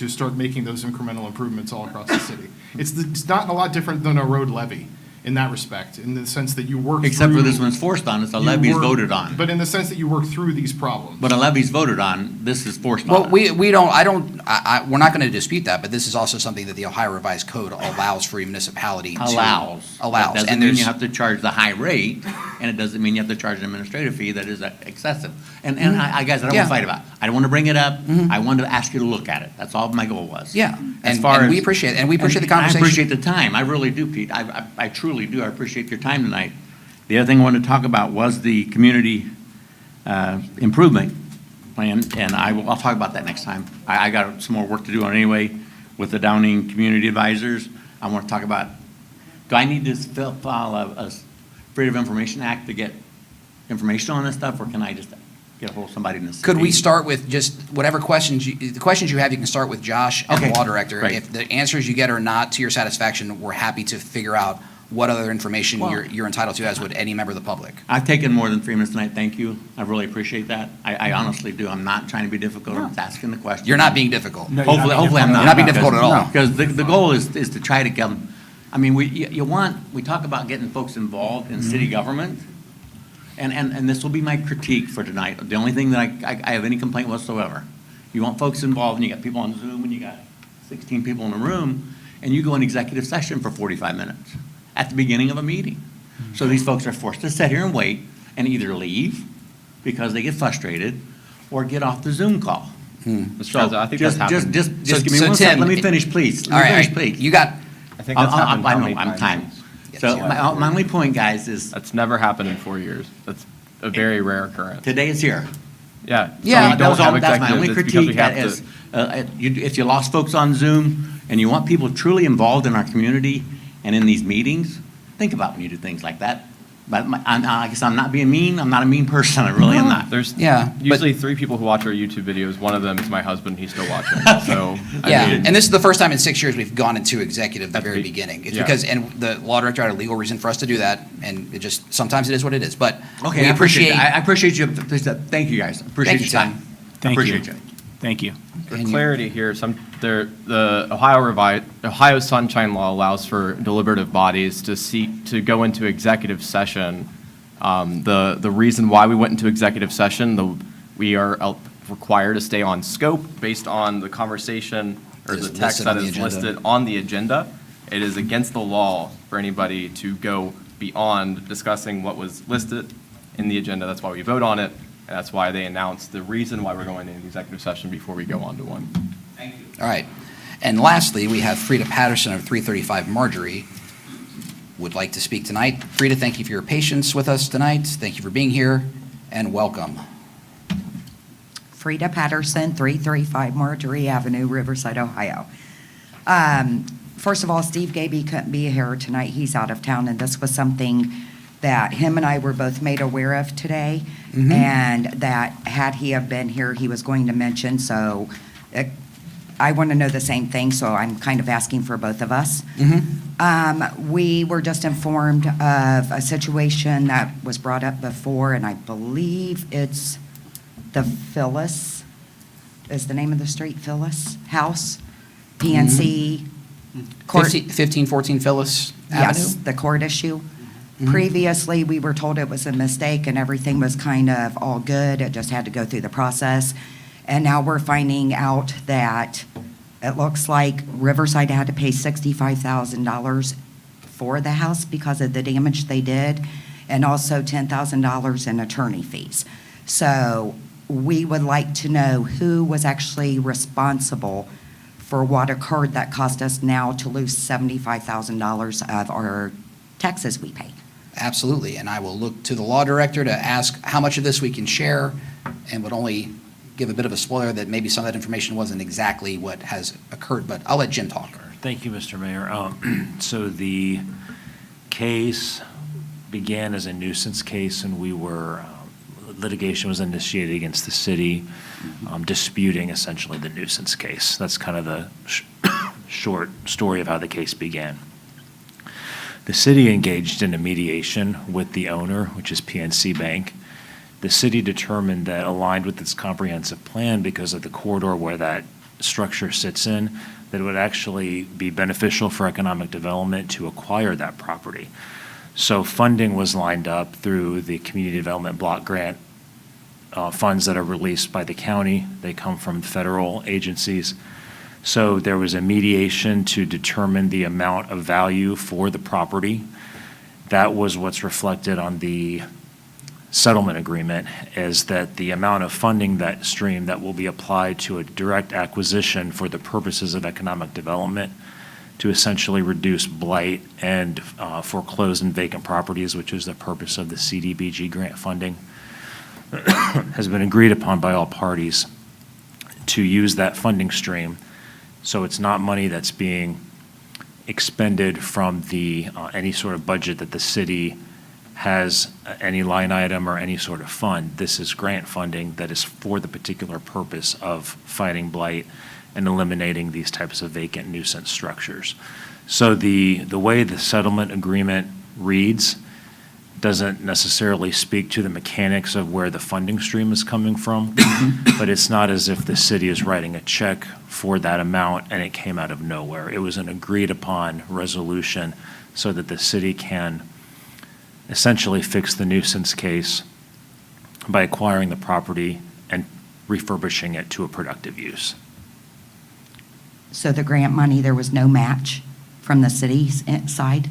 S5: start making those incremental improvements all across the city. It's not a lot different than a road levy. in that respect, in the sense that you work through.
S10: Except for this one's forced on us, a
S5: you
S10: levy's
S5: work-
S10: voted on.
S5: But in the sense that you work through these problems.
S10: But a levy's voted on, this is forced on
S2: Well,
S10: us.
S2: we're not going to dispute that, but this is also something that the Ohio Revised Code allows for a municipality to.
S10: Allows.
S2: Allows.
S10: That doesn't
S2: And
S10: mean
S2: there's-
S10: you have to charge the high rate, and it doesn't mean you have to charge an administrative fee that is excessive. And I guys, I don't
S2: Yeah.
S10: want to fight about it. I don't want to bring it up. I wanted to ask you to look at it. That's all my goal was.
S2: Yeah,
S10: As
S2: and
S10: far
S2: we
S10: as-
S2: appreciate it, and we appreciate the
S10: and
S2: conversation.
S10: I appreciate the time. I really do, Pete. I truly do. I appreciate your time tonight. The other thing I wanted to talk about was the community improvement plan, and I'll talk about that next time. I got some more work to do on anyway with the Downing Community Advisors. I want to talk about, do I need to file a Freedom of Information Act to get information on this stuff, or can I just get a hold of somebody in the city?
S2: Could we start with just whatever questions, the questions you have, you can start with Josh and the
S10: Okay,
S2: law director.
S10: great.
S2: If the answers you get are not to your satisfaction, we're happy to figure out what other information
S10: Well-
S2: you're entitled to, as would any member of the public.
S10: I've taken more than 3 minutes tonight. Thank you. I really appreciate that. I honestly do. I'm not trying to be difficult. I'm just asking the question.
S2: You're not being difficult.
S10: Hopefully I'm not.
S2: You're not being difficult at all.
S10: Because the goal is to try to get them, I mean, we talk about getting folks involved in city government, and this will be my critique for tonight. The only thing that I have any complaint whatsoever. You want folks involved, and you got people on Zoom, and you got 16 people in a room, and you go in executive session for 45 minutes at the beginning of a meeting. So these folks are forced to sit here and wait and either leave because they get frustrated or get off the Zoom call.
S1: Mr.
S10: So
S1: President, I think that's happened.
S10: Just
S2: So-
S10: give me
S2: so
S10: one
S2: Tim,
S10: second. Let me finish, please.
S2: All
S10: Let me
S2: right,
S10: finish, please.
S2: you got,
S1: I think that's happened
S10: I
S1: how
S10: know,
S1: many
S10: I'm
S1: times?
S10: timed. So my only point, guys, is
S1: That's never happened in 4 years. That's a very rare occurrence.
S10: today is here.
S1: Yeah.
S2: Yeah,
S1: So we don't have
S10: That's my only
S1: executives, it's because we
S10: critique,
S1: have
S10: is,
S1: to.
S10: if you lost folks on Zoom and you want people truly involved in our community and in these meetings, think about when you do things like that. But I guess I'm not being mean, I'm not a mean person, I really am not.
S1: There's
S2: Yeah, but-
S1: usually 3 people who watch our YouTube videos. One of them is my husband. He's still watching. So
S2: yeah,
S1: I mean,
S2: and this is the first time in 6 years we've gone into executive at the
S1: At the
S2: very
S1: be-
S2: beginning. It's
S1: yeah.
S2: because, and the law director had a legal reason for us to do that, and it just, sometimes it is what it is, but
S10: Okay,
S2: we
S10: I appreciate
S2: appreciate.
S10: it. I appreciate you. Thank you, guys. Appreciate
S2: Thank
S10: your
S2: you, Tim.
S10: time.
S4: Thank you.
S10: Appreciate you.
S4: Thank you.
S1: for
S2: And you-
S1: clarity here, the Ohio Sunshine Law allows for deliberative bodies to go into executive session. The reason why we went into executive session, we are required to stay on scope based on the conversation or
S2: Is
S1: the text
S2: listed
S1: that
S2: on the
S1: is
S2: agenda.
S1: listed on the agenda. It is against the law for anybody to go beyond discussing what was listed in the agenda. That's why we vote on it, and that's why they announced the reason why we're going into executive session before we go on to one.
S2: All right. And lastly, we have Frida Patterson of 335 Marjorie would like to speak tonight. Frida, thank you for your patience with us tonight. Thank you for being here, and welcome.
S12: Frida Patterson, 335 Marjorie Avenue, Riverside, Ohio. First of all, Steve Gaby couldn't be here tonight. He's out of town, and this was something that him and I were both made aware of today, and that had he have been here, he was going to mention. So I want to know the same thing, so I'm kind of asking for both of us. We were just informed of a situation that was brought up before, and I believe it's the Phyllis, is the name of the street Phyllis House? PNC Court.
S2: 1514 Phyllis
S12: Yes,
S2: Avenue?
S12: the court issue. Previously, we were told it was a mistake and everything was kind of all good. It just had to go through the process. And now we're finding out that it looks like Riverside had to pay $65,000 for the house because of the damage they did, and also $10,000 in attorney fees. So we would like to know who was actually responsible for what occurred that cost us now to lose $75,000 of our taxes we pay.
S2: Absolutely, and I will look to the law director to ask how much of this we can share, and would only give a bit of a spoiler that maybe some of that information wasn't exactly what has occurred, but I'll let Jim talk.
S13: Thank you, Mr. Mayor. So the case began as a nuisance case, and litigation was initiated against the city, disputing essentially the nuisance case. That's kind of the short story of how the case began. The city engaged in a mediation with the owner, which is PNC Bank. The city determined that aligned with its comprehensive plan, because of the corridor where that structure sits in, that it would actually be beneficial for economic development to acquire that property. So funding was lined up through the Community Development Block Grant funds that are released by the county. They come from federal agencies. So there was a mediation to determine the amount of value for the property. That was what's reflected on the settlement agreement, is that the amount of funding that stream that will be applied to a direct acquisition for the purposes of economic development to essentially reduce blight and foreclosed and vacant properties, which is the purpose of the CDBG grant funding, has been agreed upon by all parties to use that funding stream. So it's not money that's being expended from the any sort of budget that the city has, any line item or any sort of fund. This is grant funding that is for the particular purpose of fighting blight and eliminating these types of vacant nuisance structures. So the way the settlement agreement reads doesn't necessarily speak to the mechanics of where the funding stream is coming from, but it's not as if the city is writing a check for that amount and it came out of nowhere. It was an agreed upon resolution so that the city can essentially fix the nuisance case by acquiring the property and refurbishing it to a productive use.
S12: So the grant money, there was no match from the city's side?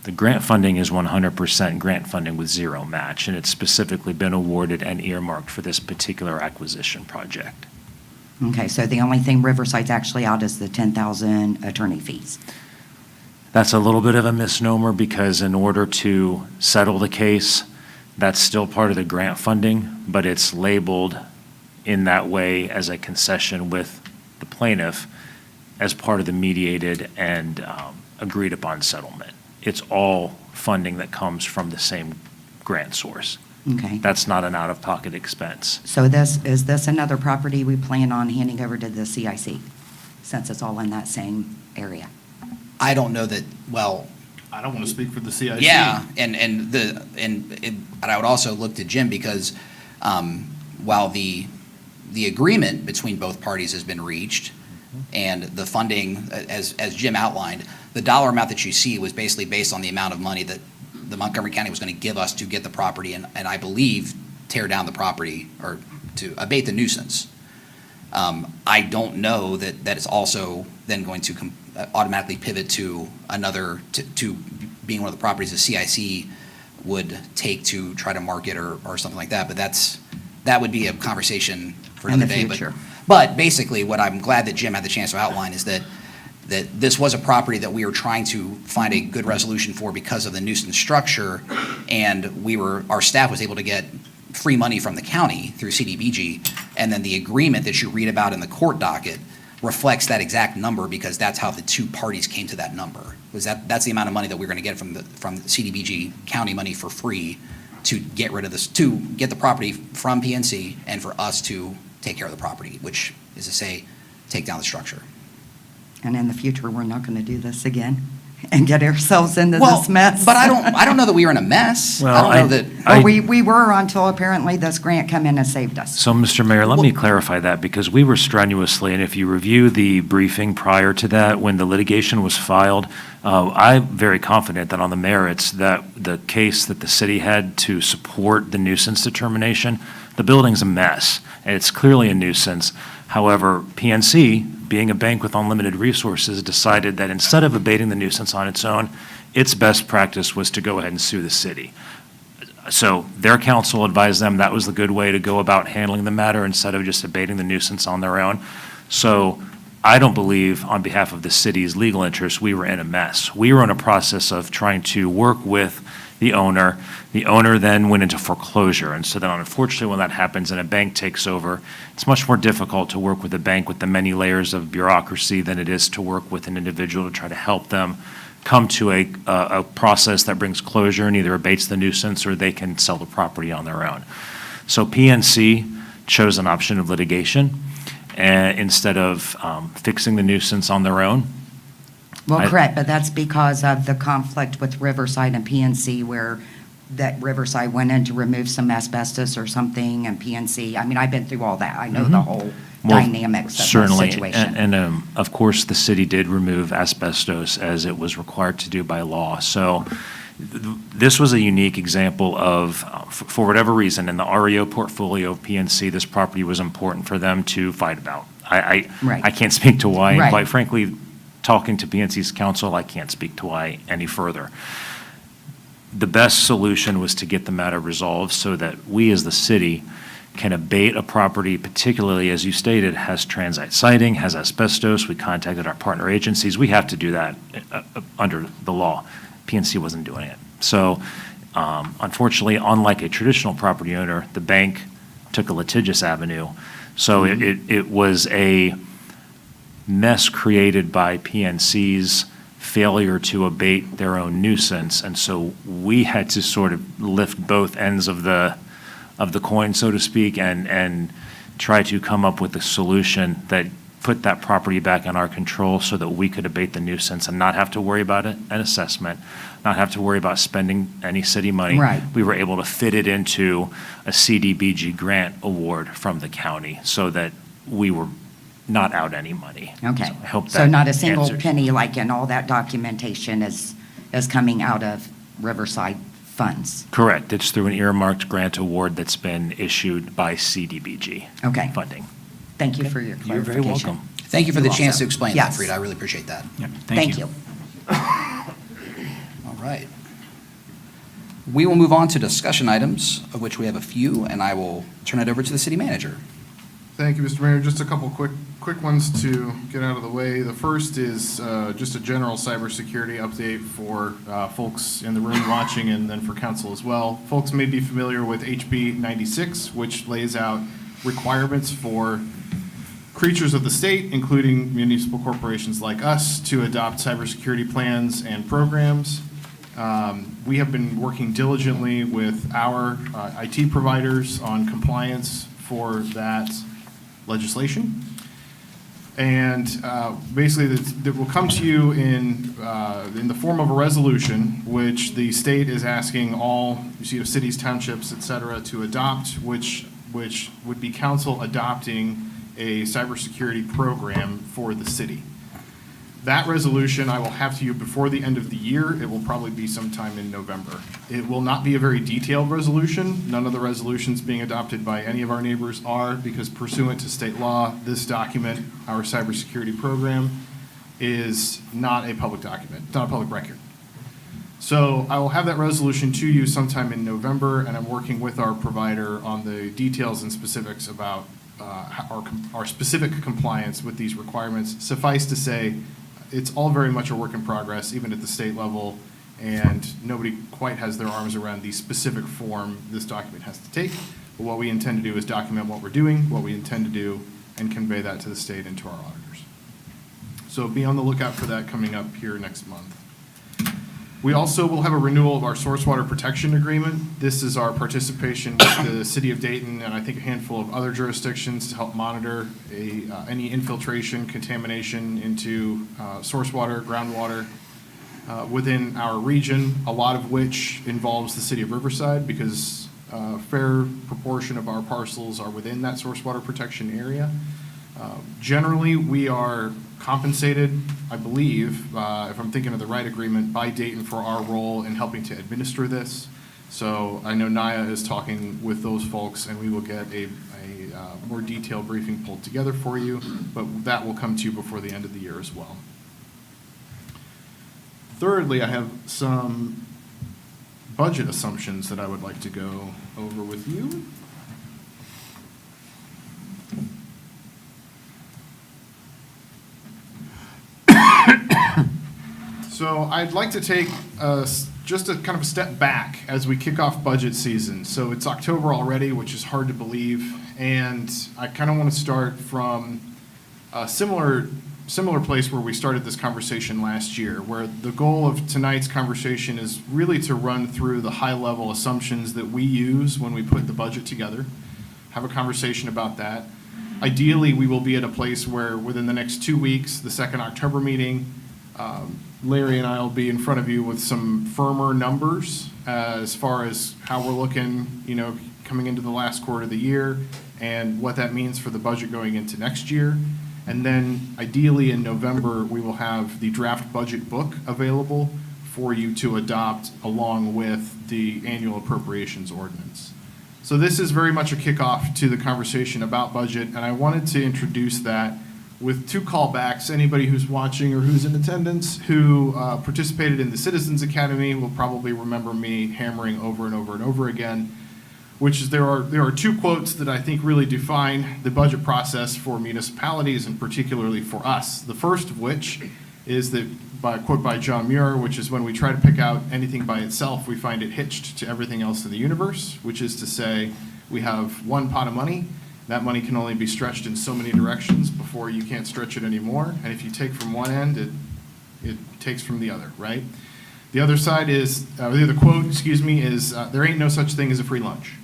S13: The grant funding is 100% grant funding with zero match, and it's specifically been awarded and earmarked for this particular acquisition project.
S12: Okay, so the only thing Riverside's actually out is the 10,000 attorney fees.
S13: That's a little bit of a misnomer because in order to settle the case, that's still part of the grant funding, but it's labeled in that way as a concession with the plaintiff as part of the mediated and agreed upon settlement. It's all funding that comes from the same grant source.
S12: Okay.
S13: That's not an out-of-pocket expense.
S12: So is this another property we plan on handing over to the CIC, since it's all in that same area?
S2: I don't know that, well,
S5: I don't want to speak for the CIC.
S2: yeah, and I would also look to Jim because while the agreement between both parties has been reached and the funding, as Jim outlined, the dollar amount that you see was basically based on the amount of money that the Montgomery County was going to give us to get the property and I believe tear down the property or to abate the nuisance. I don't know that it's also then going to automatically pivot to another, to being one of the properties the CIC would take to try to market or something like that. But that would be a conversation for
S12: In the
S2: another day.
S12: future.
S2: But basically, what I'm glad that Jim had the chance to outline is that this was a property that we were trying to find a good resolution for because of the nuisance structure, and our staff was able to get free money from the county through CDBG, and then the agreement that you read about in the court docket reflects that exact number because that's how the two parties came to that number. That's the amount of money that we're going to get from the CDBG county money for free to get rid of this, to get the property from PNC and for us to take care of the property, which is to say, take down the structure.
S12: And in the future, we're not going to do this again and get ourselves into this mess.
S2: But I don't know that we were in a mess.
S13: Well,
S2: I don't know that.
S12: Well, we were until apparently this grant come in and saved us.
S13: So, Mr. Mayor, let me clarify that because we were strenuously, and if you review the briefing prior to that, when the litigation was filed, I'm very confident that on the merits, that the case that the city had to support the nuisance determination, the building's a mess, and it's clearly a nuisance. However, PNC, being a bank with unlimited resources, decided that instead of abating the nuisance on its own, its best practice was to go ahead and sue the city. So their counsel advised them that was the good way to go about handling the matter instead of just abating the nuisance on their own. So I don't believe, on behalf of the city's legal interests, we were in a mess. We were in a process of trying to work with the owner. The owner then went into foreclosure. And so then unfortunately, when that happens and a bank takes over, it's much more difficult to work with a bank with the many layers of bureaucracy than it is to work with an individual to try to help them come to a process that brings closure and either abates the nuisance or they can sell the property on their own. So PNC chose an option of litigation instead of fixing the nuisance on their own.
S12: Well, correct, but that's because of the conflict with Riverside and PNC where that Riverside went in to remove some asbestos or something and PNC. I mean, I've been through all that. I know the whole
S13: Well,
S12: dynamics of the
S13: certainly,
S12: situation.
S13: and of course, the city did remove asbestos as it was required to do by law. So this was a unique example of, for whatever reason, in the REO portfolio of PNC, this property was important for them to fight about.
S12: Right.
S13: I can't speak to why, and
S12: Right.
S13: quite frankly, talking to PNC's counsel, I can't speak to why any further. The best solution was to get the matter resolved so that we, as the city, can abate a property, particularly, as you stated, has transite siding, has asbestos. We contacted our partner agencies. We have to do that under the law. PNC wasn't doing it. So unfortunately, unlike a traditional property owner, the bank took a litigious avenue. So it was a mess created by PNC's failure to abate their own nuisance. And so we had to sort of lift both ends of the coin, so to speak, and try to come up with a solution that put that property back in our control so that we could abate the nuisance and not have to worry about an assessment, not have to worry about spending any city money.
S12: Right.
S13: We were able to fit it into a CDBG grant award from the county so that we were not out any money.
S12: Okay.
S13: So I hope
S12: So
S13: that
S12: not a single
S13: answers.
S12: penny, like in all that documentation, is coming out of Riverside funds?
S13: Correct. It's through an earmarked grant award that's been issued by CDBG.
S12: Okay.
S13: Funding.
S12: Thank you for your
S13: You're
S12: clarification.
S13: very welcome.
S2: Thank you for the
S12: You
S2: chance
S12: also.
S2: to explain that,
S12: Yes.
S2: Frida. I really appreciate that.
S12: Thank you.
S2: All right. We will move on to discussion items, of which we have a few, and I will turn it over to the city manager.
S5: Thank you, Mr. Mayor. Just a couple quick ones to get out of the way. The first is just a general cybersecurity update for folks in the room watching and then for council as well. Folks may be familiar with HB 96, which lays out requirements for creatures of the state, including municipal corporations like us, to adopt cybersecurity plans and programs. We have been working diligently with our IT providers on compliance for that legislation. And basically, that will come to you in the form of a resolution, which the state is asking all cities, townships, et cetera, to adopt, which would be council adopting a cybersecurity program for the city. That resolution I will have to you before the end of the year. It will probably be sometime in November. It will not be a very detailed resolution. None of the resolutions being adopted by any of our neighbors are, because pursuant to state law, this document, our cybersecurity program, is not a public document, not a public record. So I will have that resolution to you sometime in November, and I'm working with our provider on the details and specifics about our specific compliance with these requirements. Suffice to say, it's all very much a work in progress, even at the state level, and nobody quite has their arms around the specific form this document has to take. But what we intend to do is document what we're doing, what we intend to do, and convey that to the state and to our auditors. So be on the lookout for that coming up here next month. We also will have a renewal of our source water protection agreement. This is our participation with the city of Dayton and I think a handful of other jurisdictions to help monitor any infiltration, contamination into source water, groundwater within our region, a lot of which involves the city of Riverside because a fair proportion of our parcels are within that source water protection area. Generally, we are compensated, I believe, if I'm thinking of the right agreement, by Dayton for our role in helping to administer this. So I know Naya is talking with those folks, and we will get a more detailed briefing pulled together for you, but that will come to you before the end of the year as well. Thirdly, I have some budget assumptions that I would like to go over with you. So I'd like to take just a kind of a step back as we kick off budget season. So it's October already, which is hard to believe, and I kind of want to start from a similar place where we started this conversation last year, where the goal of tonight's conversation is really to run through the high-level assumptions that we use when we put the budget together, have a conversation about that. Ideally, we will be at a place where within the next 2 weeks, the second October meeting, Larry and I will be in front of you with some firmer numbers as far as how we're looking, coming into the last quarter of the year and what that means for the budget going into next year. And then ideally in November, we will have the draft budget book available for you to adopt along with the annual appropriations ordinance. So this is very much a kickoff to the conversation about budget, and I wanted to introduce that with two callbacks. Anybody who's watching or who's in attendance who participated in the Citizens Academy will probably remember me hammering over and over and over again, which is there are two quotes that I think really define the budget process for municipalities and particularly for us. The first of which is a quote by John Muir, which is when we try to pick out anything by itself, we find it hitched to everything else in the universe, which is to say we have one pot of money. That money can only be stretched in so many directions before you can't stretch it anymore. And if you take from one end, it takes from the other, right? The other side is, the other quote, is there ain't no such thing as a free lunch,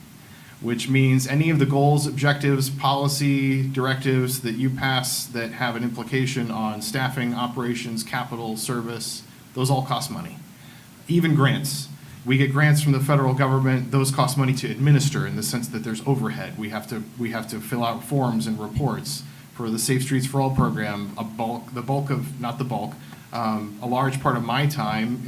S5: which means any of the goals, objectives, policy, directives that you pass that have an implication on staffing, operations, capital, service, those all cost money. Even grants. We get grants from the federal government. Those cost money to administer in the sense that there's overhead. We have to fill out forms and reports for the Safe Streets for All program. A large part of my time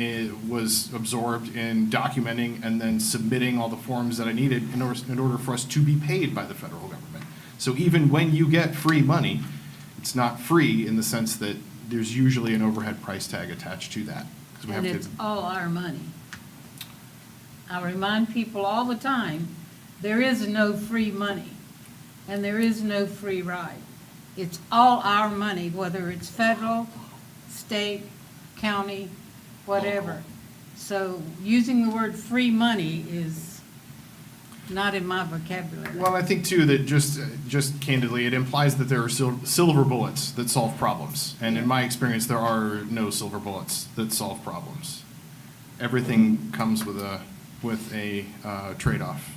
S5: was absorbed in documenting and then submitting all the forms that I needed in order for us to be paid by the federal government. So even when you get free money, it's not free in the sense that there's usually an overhead price tag attached to that. 'Cause we have
S11: And
S5: to-
S11: it's all our money. I remind people all the time, there is no free money, and there is no free ride. It's all our money, whether it's federal, state, county, whatever. So using the word free money is not in my vocabulary.
S5: Well, I think too that just candidly, it implies that there are silver bullets that solve problems. And in my experience, there are no silver bullets that solve problems. Everything comes with a trade-off.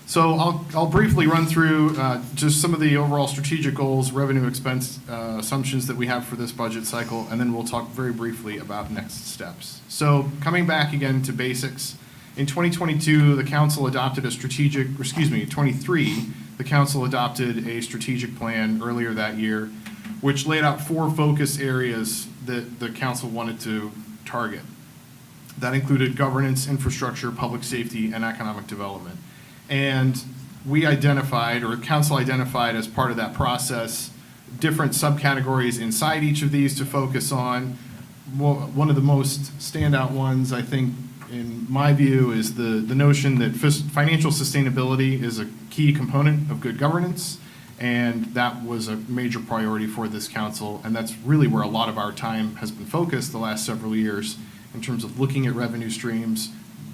S5: So I'll briefly run through just some of the overall strategic goals, revenue expense assumptions that we have for this budget cycle, and then we'll talk very briefly about next steps. So coming back again to basics, in 2022, the council adopted a 23, the council adopted a strategic plan earlier that year, which laid out 4 focus areas that the council wanted to target. That included governance, infrastructure, public safety, and economic development. And we identified, or council identified as part of that process, different subcategories inside each of these to focus on. One of the most standout ones, I think, in my view, is the notion that financial sustainability is a key component of good governance, and that was a major priority for this council, and that's really where a lot of our time has been focused the last several years in terms of looking at revenue streams,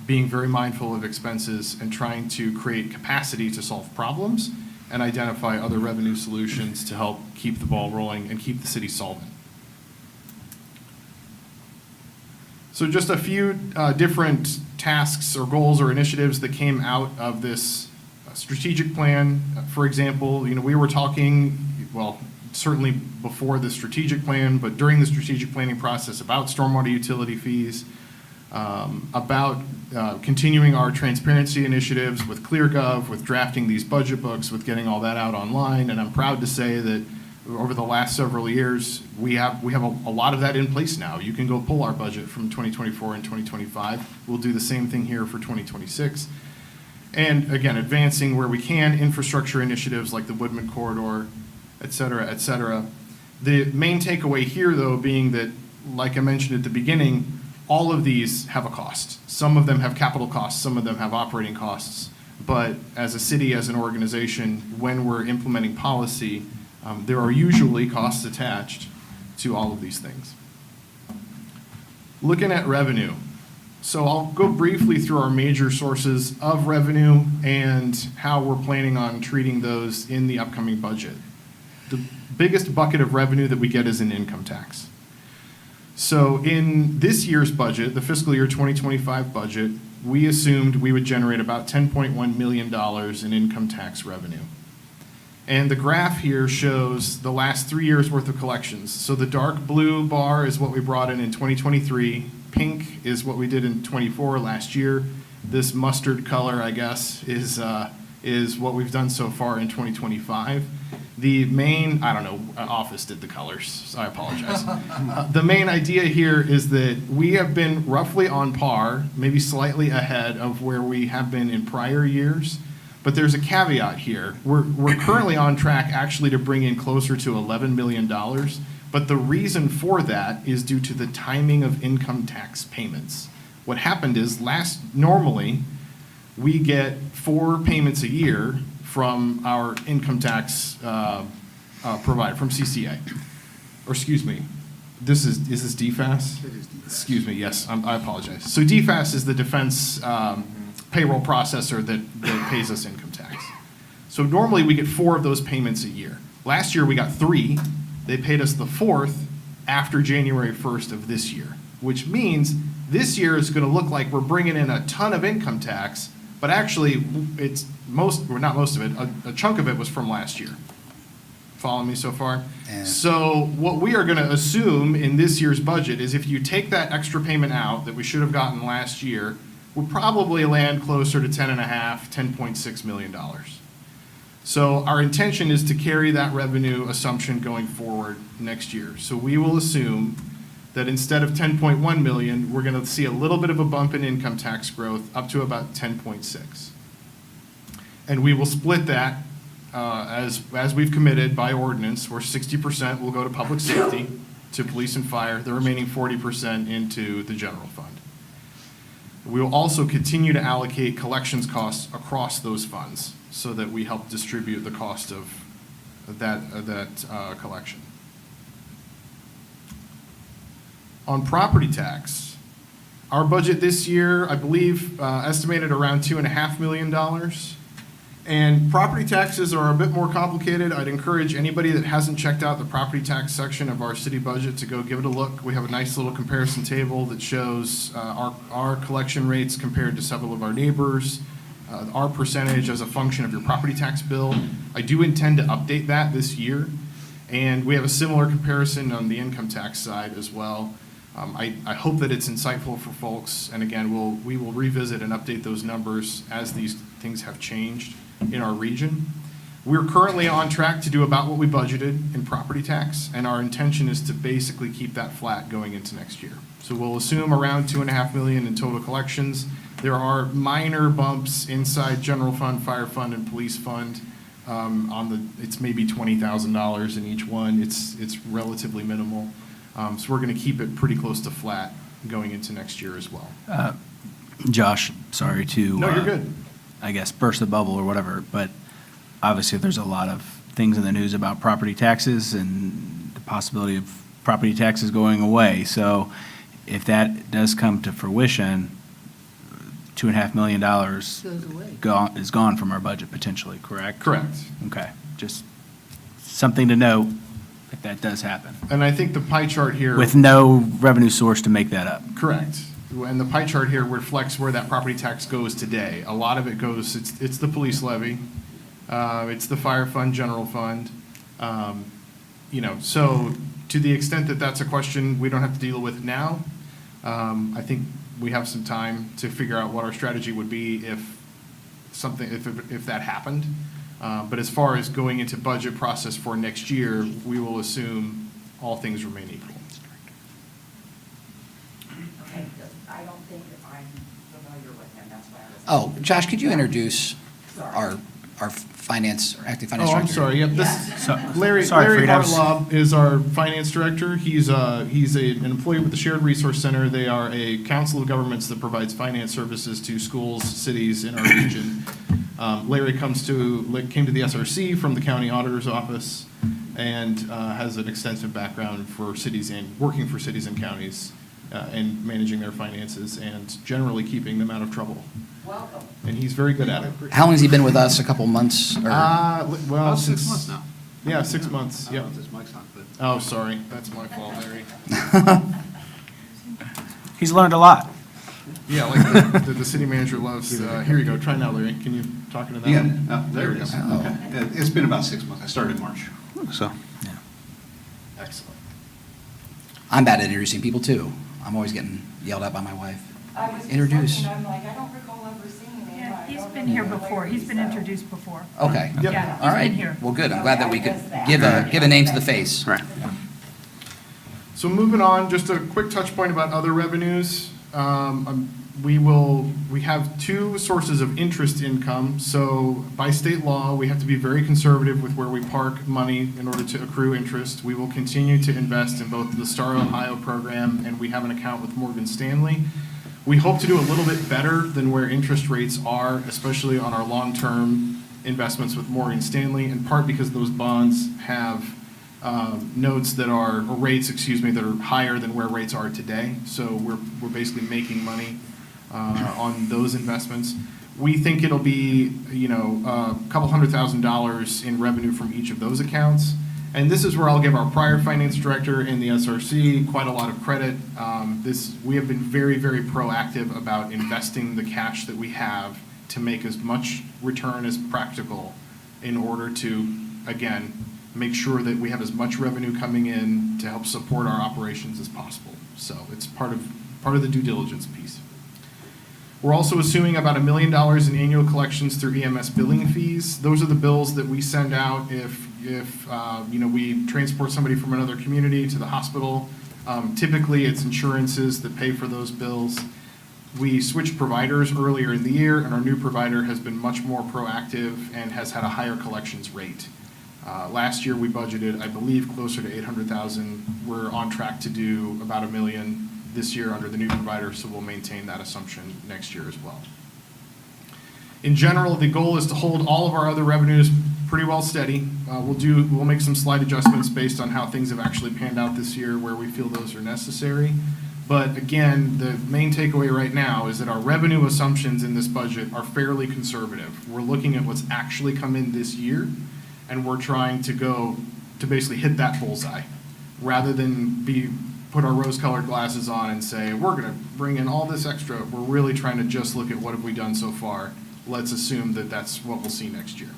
S5: being very mindful of expenses, and trying to create capacity to solve problems and identify other revenue solutions to help keep the ball rolling and keep the city solvent. So just a few different tasks or goals or initiatives that came out of this strategic plan. For example, we were talking, well, certainly before the strategic plan, but during the strategic planning process about stormwater utility fees, about continuing our transparency initiatives with ClearGov, with drafting these budget books, with getting all that out online. And I'm proud to say that over the last several years, we have a lot of that in place now. You can go pull our budget from 2024 and 2025. We'll do the same thing here for 2026. And again, advancing where we can, infrastructure initiatives like the Woodman Corridor, et cetera, et cetera. The main takeaway here, though, being that, like I mentioned at the beginning, all of these have a cost. Some of them have capital costs, some of them have operating costs. But as a city, as an organization, when we're implementing policy, there are usually costs attached to all of these things. Looking at revenue. So I'll go briefly through our major sources of revenue and how we're planning on treating those in the upcoming budget. The biggest bucket of revenue that we get is in income tax. So in this year's budget, the fiscal year 2025 budget, we assumed we would generate about $10.1 million in income tax revenue. And the graph here shows the last 3 years' worth of collections. So the dark blue bar is what we brought in 2023. Pink is what we did in '24 last year. This mustard color, I guess, is what we've done so far in 2025. The main, I don't know, Office did the colors, so I apologize. The main idea here is that we have been roughly on par, maybe slightly ahead of where we have been in prior years. But there's a caveat here. We're currently on track actually to bring in closer to $11 million. But the reason for that is due to the timing of income tax payments. What happened is normally, we get 4 payments a year from our income tax provider, from CCA. Or excuse me, is this DFAS?
S4: It is DFAS.
S5: Excuse me, yes, I apologize. So DFAS is the defense payroll processor that pays us income tax. So normally we get 4 of those payments a year. Last year we got 3. They paid us the 4th after January 1st of this year, which means this year is going to look like we're bringing in a ton of income tax, but actually it's not most of it, a chunk of it was from last year. Follow me so far?
S2: Yeah.
S5: So what we are going to assume in this year's budget is if you take that extra payment out that we should have gotten last year, we'll probably land closer to $10.6 million. So our intention is to carry that revenue assumption going forward next year. So we will assume that instead of 10.1 million, we're going to see a little bit of a bump in income tax growth up to about 10.6. And we will split that as we've committed by ordinance, where 60% will go to public safety, to police and fire, the remaining 40% into the general fund. We will also continue to allocate collections costs across those funds so that we help distribute the cost of that collection. On property tax, our budget this year, I believe, estimated around $2.5 million. And property taxes are a bit more complicated. I'd encourage anybody that hasn't checked out the property tax section of our city budget to go give it a look. We have a nice little comparison table that shows our collection rates compared to several of our neighbors, our percentage as a function of your property tax bill. I do intend to update that this year. And we have a similar comparison on the income tax side as well. I hope that it's insightful for folks. And again, we will revisit and update those numbers as these things have changed in our region. We're currently on track to do about what we budgeted in property tax, and our intention is to basically keep that flat going into next year. So we'll assume around $2.5 million in total collections. There are minor bumps inside general fund, fire fund, and police fund. It's maybe $20,000 in each one. It's relatively minimal. So we're going to keep it pretty close to flat going into next year as well.
S4: Josh, sorry to.
S5: No, you're good.
S4: I guess burst the bubble or whatever, but obviously there's a lot of things in the news about property taxes and the possibility of property taxes going away. So if that does come to fruition, $2.5 million
S11: Goes away.
S4: is gone from our budget potentially, correct?
S5: Correct.
S4: Okay, just something to note if that does happen,
S5: And I think the pie chart here.
S4: with no revenue source to make that up.
S5: Correct. And the pie chart here reflects where that property tax goes today. A lot of it goes, it's the police levy, it's the fire fund, general fund. So to the extent that that's a question we don't have to deal with now, I think we have some time to figure out what our strategy would be if that happened. But as far as going into budget process for next year, we will assume all things remain equal.
S12: Okay, I don't think that I'm familiar with him, that's why I was.
S2: Oh, Josh, could you introduce our finance, or acting finance
S5: Oh,
S2: director?
S5: I'm sorry, yep,
S4: So-
S5: Larry
S4: sorry, Fried, I was-
S5: Hartlaub is our finance director. He's an employee with the Shared Resource Center. They are a council of governments that provides finance services to schools, cities in our region. Larry came to the SRC from the county auditor's office and has an extensive background for cities and working for cities and counties and managing their finances and generally keeping them out of trouble.
S12: Welcome.
S5: And he's very good at it.
S2: How long has he been with us? A couple months? or-
S5: Well,
S4: About 6
S5: since.
S4: months now.
S5: Yeah, 6 months,
S4: I
S5: yep.
S4: don't know if this mic's on, but
S5: Oh, sorry, that's my fault, Larry.
S4: he's learned a lot.
S5: Yeah, like the city manager loves, here you go, try now, Larry. Can you talk into that?
S14: Yeah,
S5: one?
S14: there it is. Okay. It's been about 6 months. I started in March, so.
S5: Excellent.
S2: I'm bad at introducing people, too. I'm always getting yelled at by my wife. Introduce.
S12: I'm like, I don't recall ever seeing him.
S3: Yeah, he's been here before. He's been introduced before.
S2: Okay.
S5: Yep.
S3: Yeah,
S2: All
S3: he's
S2: right.
S3: been here.
S2: Well, good. I'm glad that we could give a name to the face.
S14: Right.
S5: So moving on, just a quick touch point about other revenues. We have two sources of interest income. So by state law, we have to be very conservative with where we park money in order to accrue interest. We will continue to invest in both the Star Ohio program, and we have an account with Morgan Stanley. We hope to do a little bit better than where interest rates are, especially on our long-term investments with Morgan Stanley, in part because those bonds have notes that are, or rates, excuse me, that are higher than where rates are today. So we're basically making money on those investments. We think it'll be, a couple $100,000 in revenue from each of those accounts. And this is where I'll give our prior finance director and the SRC quite a lot of credit. We have been very, very proactive about investing the cash that we have to make as much return as practical in order to, again, make sure that we have as much revenue coming in to help support our operations as possible. So it's part of the due diligence piece. We're also assuming about $1 million in annual collections through EMS billing fees. Those are the bills that we send out if we transport somebody from another community to the hospital. Typically, it's insurances that pay for those bills. We switched providers earlier in the year, and our new provider has been much more proactive and has had a higher collections rate. Last year, we budgeted, I believe, closer to $800,000. We're on track to do about $1 million this year under the new provider, so we'll maintain that assumption next year as well. In general, the goal is to hold all of our other revenues pretty well steady. We'll make some slight adjustments based on how things have actually panned out this year, where we feel those are necessary. But again, the main takeaway right now is that our revenue assumptions in this budget are fairly conservative. We're looking at what's actually come in this year, and we're trying to basically hit that bullseye, rather than put our rose-colored glasses on and say, we're going to bring in all this extra. We're really trying to just look at what have we done so far. Let's assume that that's what we'll see next year.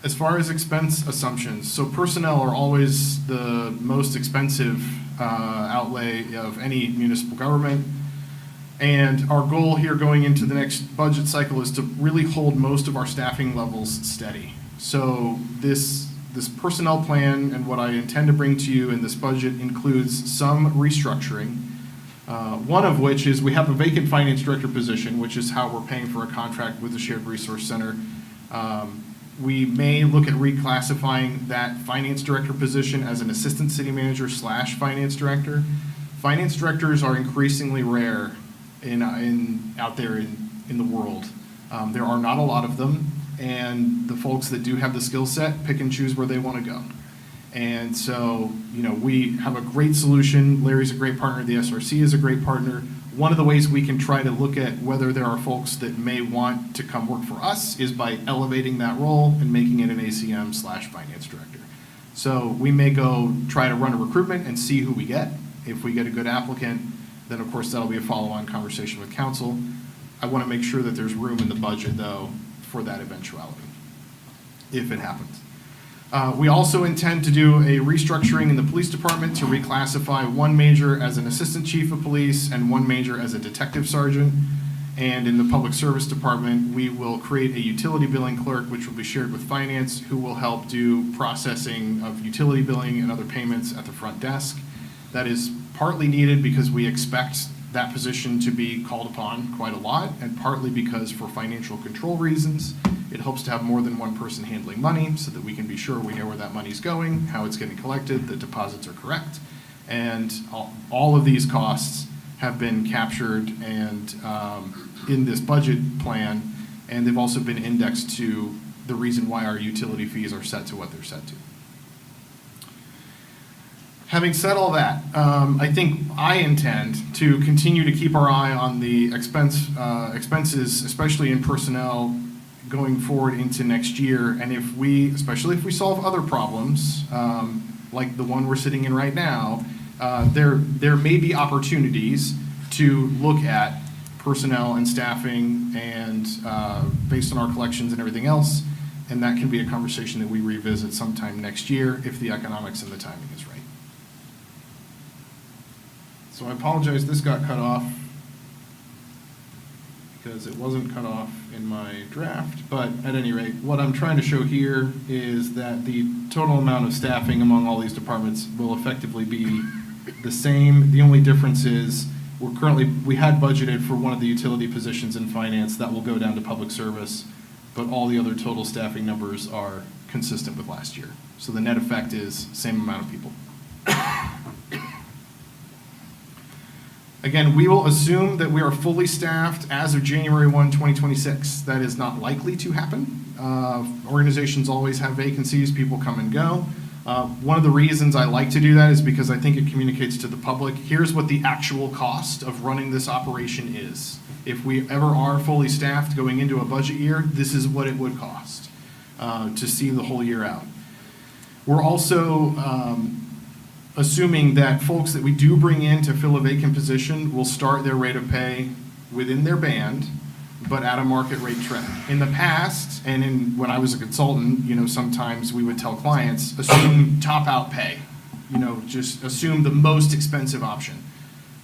S5: As far as expense assumptions, so personnel are always the most expensive outlay of any municipal government. And our goal here going into the next budget cycle is to really hold most of our staffing levels steady. So this personnel plan and what I intend to bring to you in this budget includes some restructuring. One of which is we have a vacant finance director position, which is how we're paying for a contract with the Shared Resource Center. We may look at reclassifying that finance director position as an assistant city manager / finance director. Finance directors are increasingly rare out there in the world. There are not a lot of them, and the folks that do have the skill set pick and choose where they want to go. And so, we have a great solution. Larry's a great partner. The SRC is a great partner. One of the ways we can try to look at whether there are folks that may want to come work for us is by elevating that role and making it an ACM / finance director. So we may go try to run a recruitment and see who we get. If we get a good applicant, then of course that'll be a follow-on conversation with council. I want to make sure that there's room in the budget, though, for that eventuality, if it happens. We also intend to do a restructuring in the police department to reclassify one major as an assistant chief of police and one major as a detective sergeant. And in the public service department, we will create a utility billing clerk, which will be shared with finance, who will help do processing of utility billing and other payments at the front desk. That is partly needed because we expect that position to be called upon quite a lot, and partly because for financial control reasons, it helps to have more than one person handling money so that we can be sure we know where that money's going, how it's getting collected, the deposits are correct. And all of these costs have been captured and in this budget plan, and they've also been indexed to the reason why our utility fees are set to what they're set to. Having said all that, I think I intend to continue to keep our eye on the expenses, especially in personnel, going forward into next year. And especially if we solve other problems, like the one we're sitting in right now, there may be opportunities to look at personnel and staffing and based on our collections and everything else, and that can be a conversation that we revisit sometime next year if the economics and the timing is right. So I apologize, this got cut off because it wasn't cut off in my draft, but at any rate, what I'm trying to show here is that the total amount of staffing among all these departments will effectively be the same. The only difference is we had budgeted for one of the utility positions in finance that will go down to public service, but all the other total staffing numbers are consistent with last year. So the net effect is same amount of people. Again, we will assume that we are fully staffed as of January 1, 2026. That is not likely to happen. Organizations always have vacancies, people come and go. One of the reasons I like to do that is because I think it communicates to the public, here's what the actual cost of running this operation is. If we ever are fully staffed going into a budget year, this is what it would cost to see the whole year out. We're also assuming that folks that we do bring in to fill a vacant position will start their rate of pay within their band, but at a market rate trend. In the past, and when I was a consultant, sometimes we would tell clients, assume top out pay, just assume the most expensive option.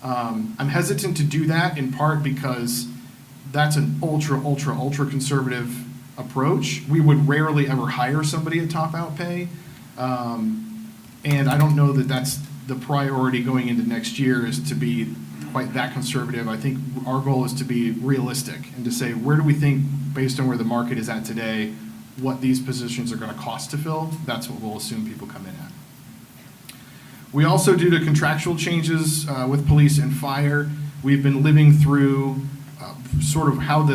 S5: I'm hesitant to do that in part because that's an ultra conservative approach. We would rarely ever hire somebody at top out pay. And I don't know that that's the priority going into next year is to be quite that conservative. I think our goal is to be realistic and to say, where do we think, based on where the market is at today, what these positions are going to cost to fill? That's what we'll assume people come in at. We also, due to contractual changes with police and fire, we've been living through sort of how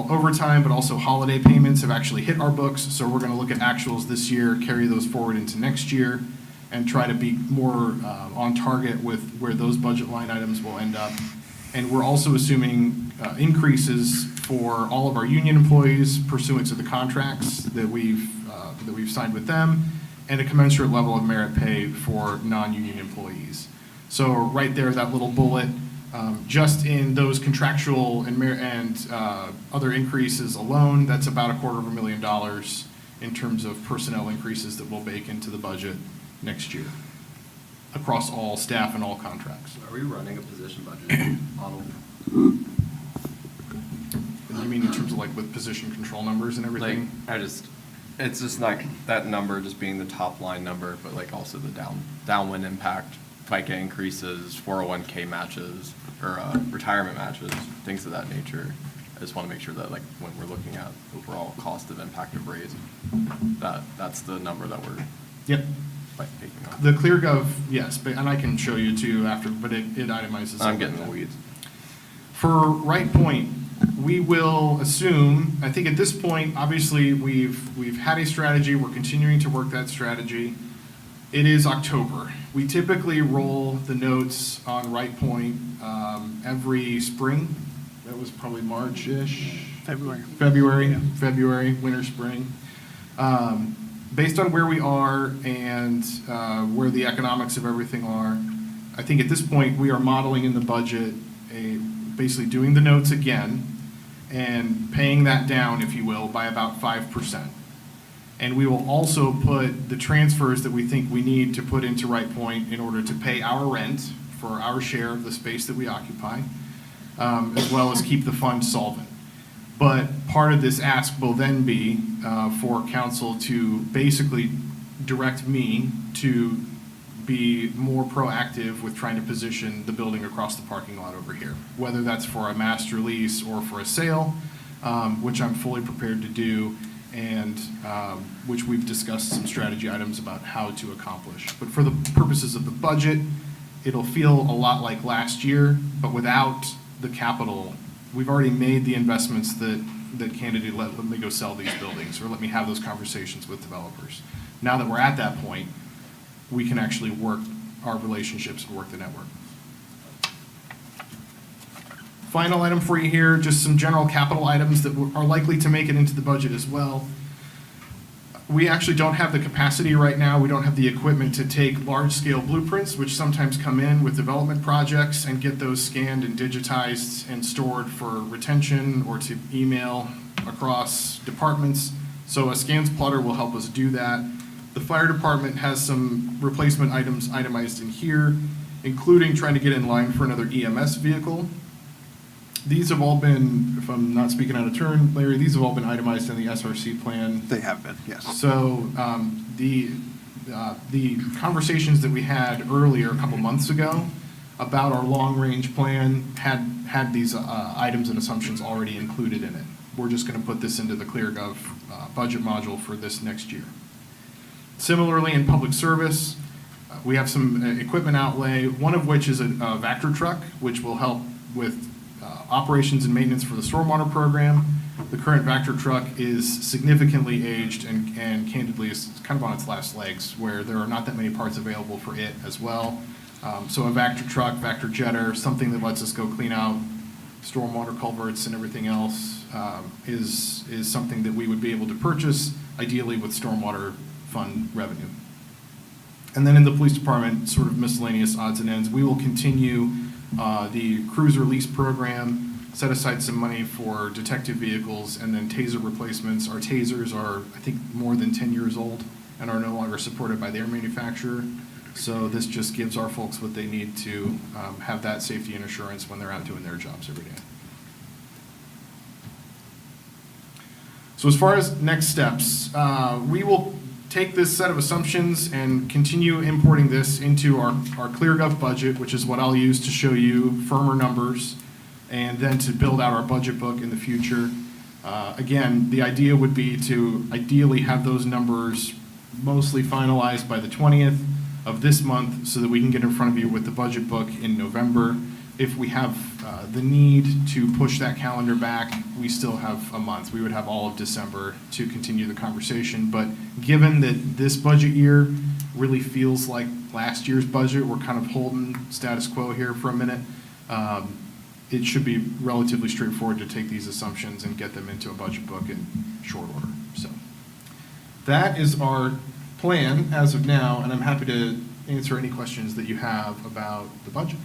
S5: overtime, but also holiday payments have actually hit our books. So we're going to look at actuals this year, carry those forward into next year, and try to be more on target with where those budget line items will end up. And we're also assuming increases for all of our union employees pursuant to the contracts that we've signed with them, and a commensurate level of merit pay for non-union employees. So right there, that little bullet, just in those contractual and other increases alone, that's about $250,000 in terms of personnel increases that we'll bake into the budget next year across all staff and all contracts.
S1: Are we running a position budget model?
S5: You mean in terms of like with position control numbers and everything?
S1: It's just like that number just being the top line number, but like also the downwind impact, FICA increases, 401k matches, or retirement matches, things of that nature. I just want to make sure that like when we're looking at overall cost of impact of raise, that's the number that we're taking on.
S5: The ClearGov, yes, and I can show you too after, but it itemizes.
S1: I'm getting the weeds.
S5: For Right Point, we will assume, I think at this point, obviously, we've had a strategy, we're continuing to work that strategy. It is October. We typically roll the notes on Right Point every spring. That was probably March-ish. February, winter, spring. Based on where we are and where the economics of everything are, I think at this point, we are modeling in the budget basically doing the notes again and paying that down, if you will, by about 5%. And we will also put the transfers that we think we need to put into Right Point in order to pay our rent for our share of the space that we occupy, as well as keep the fund solvent. But part of this ask will then be for council to basically direct me to be more proactive with trying to position the building across the parking lot over here, whether that's for a master lease or for a sale, which I'm fully prepared to do, and which we've discussed some strategy items about how to accomplish. But for the purposes of the budget, it'll feel a lot like last year, but without the capital. We've already made the investments that candidly let me go sell these buildings or let me have those conversations with developers. Now that we're at that point, we can actually work our relationships and work the network. Final item for you here, just some general capital items that are likely to make it into the budget as well. We actually don't have the capacity right now. We don't have the equipment to take large-scale blueprints, which sometimes come in with development projects, and get those scanned and digitized and stored for retention or to email across departments. So a scans plotter will help us do that. The fire department has some replacement items itemized in here, including trying to get in line for another EMS vehicle. These have all been, if I'm not speaking out of turn, Larry, these have all been itemized in the SRC plan.
S14: They have been, yes.
S5: So the conversations that we had earlier, a couple months ago, about our long-range plan had these items and assumptions already included in it. We're just going to put this into the ClearGov budget module for this next year. Similarly, in public service, we have some equipment outlay, one of which is a Vector truck, which will help with operations and maintenance for the stormwater program. The current Vector truck is significantly aged and candidly is kind of on its last legs, where there are not that many parts available for it as well. So a Vector truck, Vector jetter, something that lets us go clean out stormwater culverts and everything else is something that we would be able to purchase, ideally with stormwater fund revenue. And then in the police department, sort of miscellaneous odds and ends, we will continue the cruiser lease program, set aside some money for detective vehicles, and then taser replacements. Our tasers are, I think, more than 10 years old and are no longer supported by their manufacturer. So this just gives our folks what they need to have that safety and assurance when they're out doing their jobs every day. So as far as next steps, we will take this set of assumptions and continue importing this into our ClearGov budget, which is what I'll use to show you firmer numbers, and then to build out our budget book in the future. Again, the idea would be to ideally have those numbers mostly finalized by the 20th of this month so that we can get in front of you with the budget book in November. If we have the need to push that calendar back, we still have a month. We would have all of December to continue the conversation. But given that this budget year really feels like last year's budget, we're kind of holding status quo here for a minute. It should be relatively straightforward to take these assumptions and get them into a budget book in short order. So that is our plan as of now, and I'm happy to answer any questions that you have about the budget.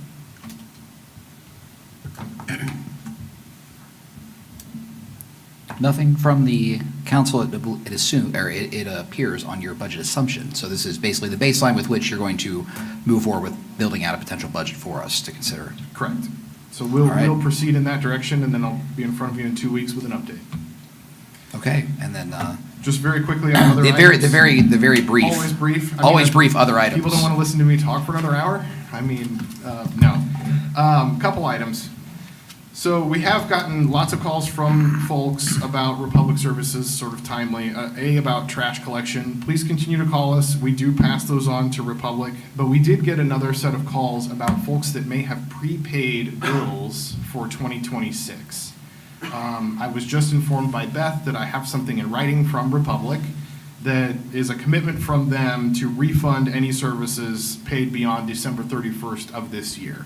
S2: Nothing from the council, it appears on your budget assumption. So this is basically the baseline with which you're going to move forward with building out a potential budget for us to consider.
S5: Correct. So we'll
S2: All right.
S5: proceed in that direction, and then I'll be in front of you in 2 weeks with an update.
S2: Okay, and then
S5: Just very quickly on other
S2: the
S5: items.
S2: very brief.
S5: Always brief. I mean,
S2: Always
S5: if
S2: brief other items.
S5: People don't want to listen to me talk for another hour? I mean, no. Couple items. So we have gotten lots of calls from folks about Republic Services, sort of timely. About trash collection. Please continue to call us. We do pass those on to Republic. But we did get another set of calls about folks that may have prepaid bills for 2026. I was just informed by Beth that I have something in writing from Republic that is a commitment from them to refund any services paid beyond December 31st of this year.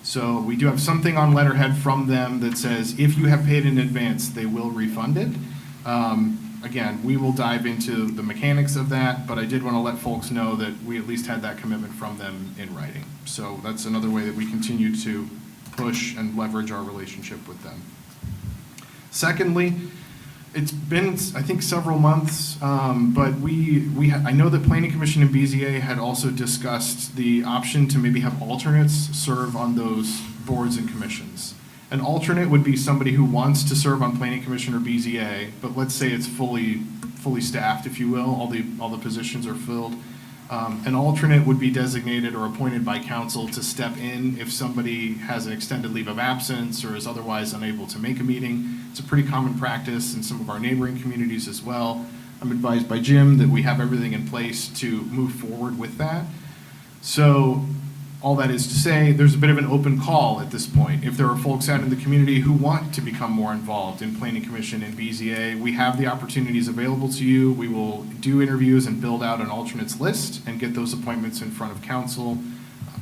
S5: So we do have something on letterhead from them that says if you have paid in advance, they will refund it. Again, we will dive into the mechanics of that, but I did want to let folks know that we at least had that commitment from them in writing. So that's another way that we continue to push and leverage our relationship with them. Secondly, it's been, I think, several months, but I know that Planning Commission and BZA had also discussed the option to maybe have alternates serve on those boards and commissions. An alternate would be somebody who wants to serve on Planning Commission or BZA, but let's say it's fully staffed, if you will, all the positions are filled. An alternate would be designated or appointed by council to step in if somebody has an extended leave of absence or is otherwise unable to make a meeting. It's a pretty common practice in some of our neighboring communities as well. I'm advised by Jim that we have everything in place to move forward with that. So all that is to say, there's a bit of an open call at this point. If there are folks out in the community who want to become more involved in Planning Commission and BZA, we have the opportunities available to you. We will do interviews and build out an alternates list and get those appointments in front of council.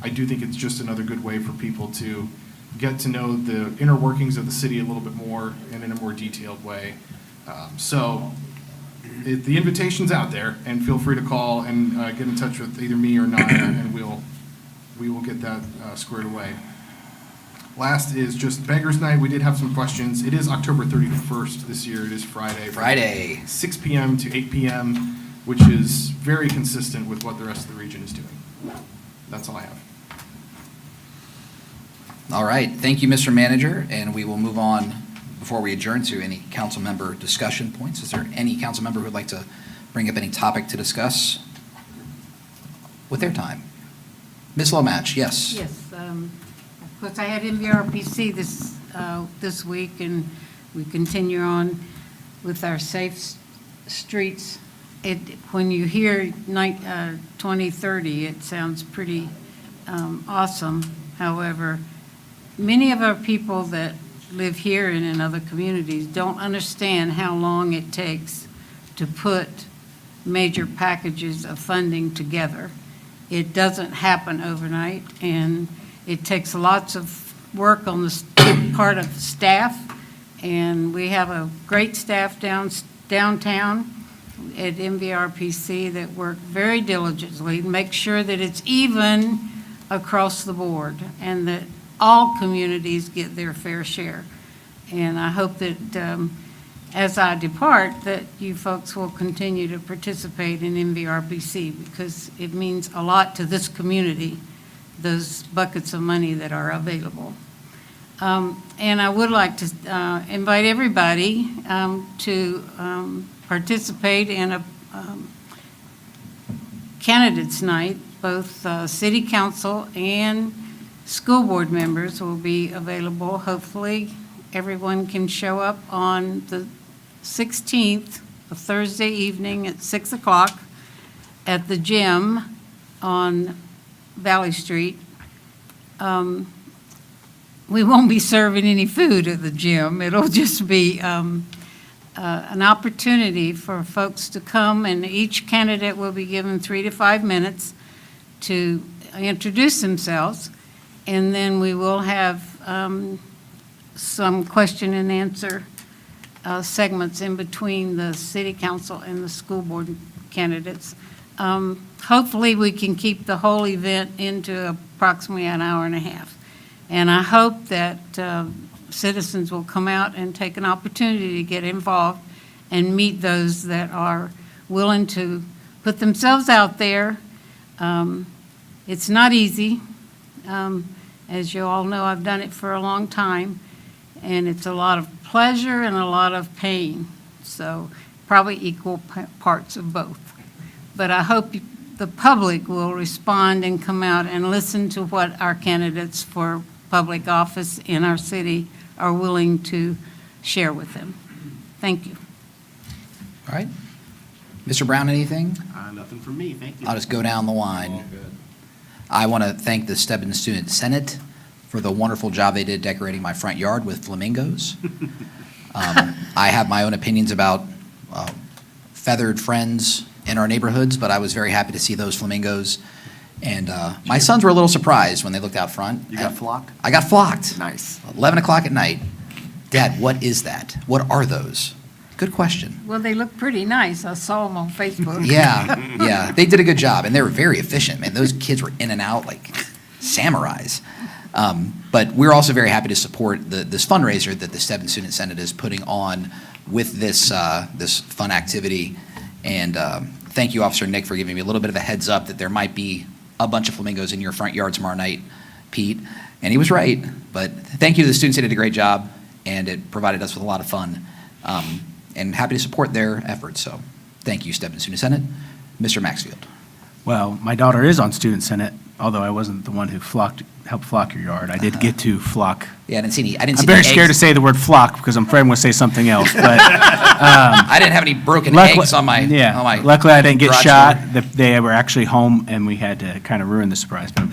S5: I do think it's just another good way for people to get to know the inner workings of the city a little bit more and in a more detailed way. So the invitation's out there, and feel free to call and get in touch with either me or Naya, and we will get that squared away. Last is just Beggars Night. We did have some questions. It is October 31st this year. It is Friday.
S2: Friday.
S5: 6 p.m. to 8 p.m., which is very consistent with what the rest of the region is doing. That's all I have.
S2: All right, thank you, Mr. Manager, and we will move on before we adjourn to any council member discussion points. Is there any council member who would like to bring up any topic to discuss with their time? Ms. Lomatch, yes.
S11: Yes, of course, I had MVRPC this week, and we continue on with our Safe Streets. When you hear 2030, it sounds pretty awesome. However, many of our people that live here and in other communities don't understand how long it takes to put major packages of funding together. It doesn't happen overnight, and it takes lots of work on the part of staff, and we have a great staff downtown at MVRPC that work very diligently to make sure that it's even across the board and that all communities get their fair share. And I hope that as I depart, that you folks will continue to participate in MVRPC because it means a lot to this community, those buckets of money that are available. And I would like to invite everybody to participate in a candidates night. Both city council and school board members will be available. Hopefully, everyone can show up on the 16th, a Thursday evening at 6 o'clock at the gym on Valley Street. We won't be serving any food at the gym. It'll just be an opportunity for folks to come, and each candidate will be given 3 to 5 minutes to introduce themselves, and then we will have some question and answer segments in between the city council and the school board candidates. Hopefully, we can keep the whole event into approximately an hour and a half. And I hope that citizens will come out and take an opportunity to get involved and meet those that are willing to put themselves out there. It's not easy. As you all know, I've done it for a long time, and it's a lot of pleasure and a lot of pain. So probably equal parts of both. But I hope the public will respond and come out and listen to what our candidates for public office in our city are willing to share with them. Thank you.
S2: All right. Mr. Brown, anything?
S14: Nothing from me, thank you.
S2: I'll just go down the line. I want to thank the Stebbins Student Senate for the wonderful job they did decorating my front yard with flamingos. I have my own opinions about feathered friends in our neighborhoods, but I was very happy to see those flamingos. And my sons were a little surprised when they looked out front.
S14: You got flocked?
S2: I got flocked.
S14: Nice.
S2: 11 o'clock at night. Dad, what is that? What are those? Good question.
S11: Well, they look pretty nice. I saw them on Facebook.
S2: Yeah, they did a good job, and they were very efficient, man. Those kids were in and out like samurais. But we're also very happy to support this fundraiser that the Stebbins Student Senate is putting on with this fun activity. And thank you, Officer Nick, for giving me a little bit of a heads up that there might be a bunch of flamingos in your front yard tomorrow night, Pete. And he was right. But thank you to the students. They did a great job, and it provided us with a lot of fun. And happy to support their efforts. So thank you, Stebbins Student Senate. Mr. Maxfield.
S4: Well, my daughter is on Student Senate, although I wasn't the one who helped flock your yard. I did get to flock.
S2: Yeah, I didn't see any
S4: I'm
S2: eggs.
S4: very scared to say the word flock because I'm afraid I'm going to say something else. But
S2: I didn't have any broken eggs on my
S4: luckily I didn't get
S2: garage
S4: shot.
S2: door.
S4: They were actually home, and we had to kind of ruin the surprise. But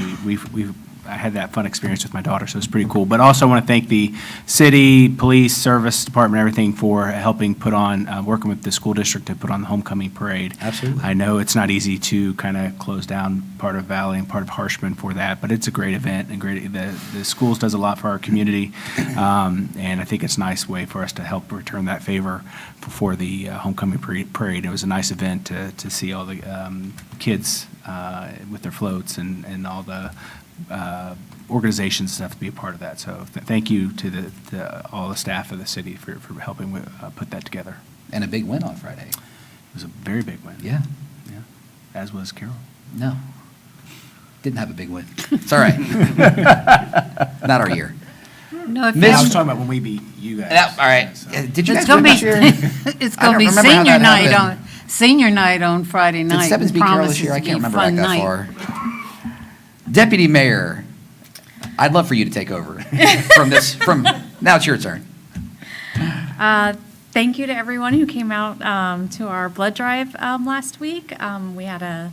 S4: I had that fun experience with my daughter, so it's pretty cool. But also I want to thank the city, police, service department, everything for helping put on, working with the school district to put on the homecoming parade.
S2: Absolutely.
S4: I know it's not easy to kind of close down part of Valley and part of Harshman for that, but it's a great event and great, the schools does a lot for our community. And I think it's a nice way for us to help return that favor for the homecoming parade. It was a nice event to see all the kids with their floats and all the organizations that have to be a part of that. So thank you to all the staff of the city for helping put that together.
S2: And a big win on Friday.
S4: It was a very big win.
S2: Yeah.
S4: Yeah, as was Carroll.
S2: No. Didn't have a big win. It's all right. Not our year.
S11: No, if
S2: Miss-
S4: I was talking about when we beat you guys.
S2: Yeah, all right.
S4: So-
S2: Did you
S11: It's
S2: guys
S11: gonna
S2: win
S11: be,
S2: this year?
S11: it's
S2: I don't
S11: gonna be
S2: remember how
S11: senior
S2: that
S11: night
S2: happened.
S11: senior night on Friday
S2: Did
S11: night.
S2: Stebbins
S11: and
S2: beat Carroll this
S11: promises
S2: year? I
S11: to
S2: can't
S11: be a
S2: remember back
S11: fun
S2: that
S11: night.
S2: far. Deputy Mayor, I'd love for you to take over from, now it's your turn.
S6: Thank you to everyone who came out to our blood drive last week. We had a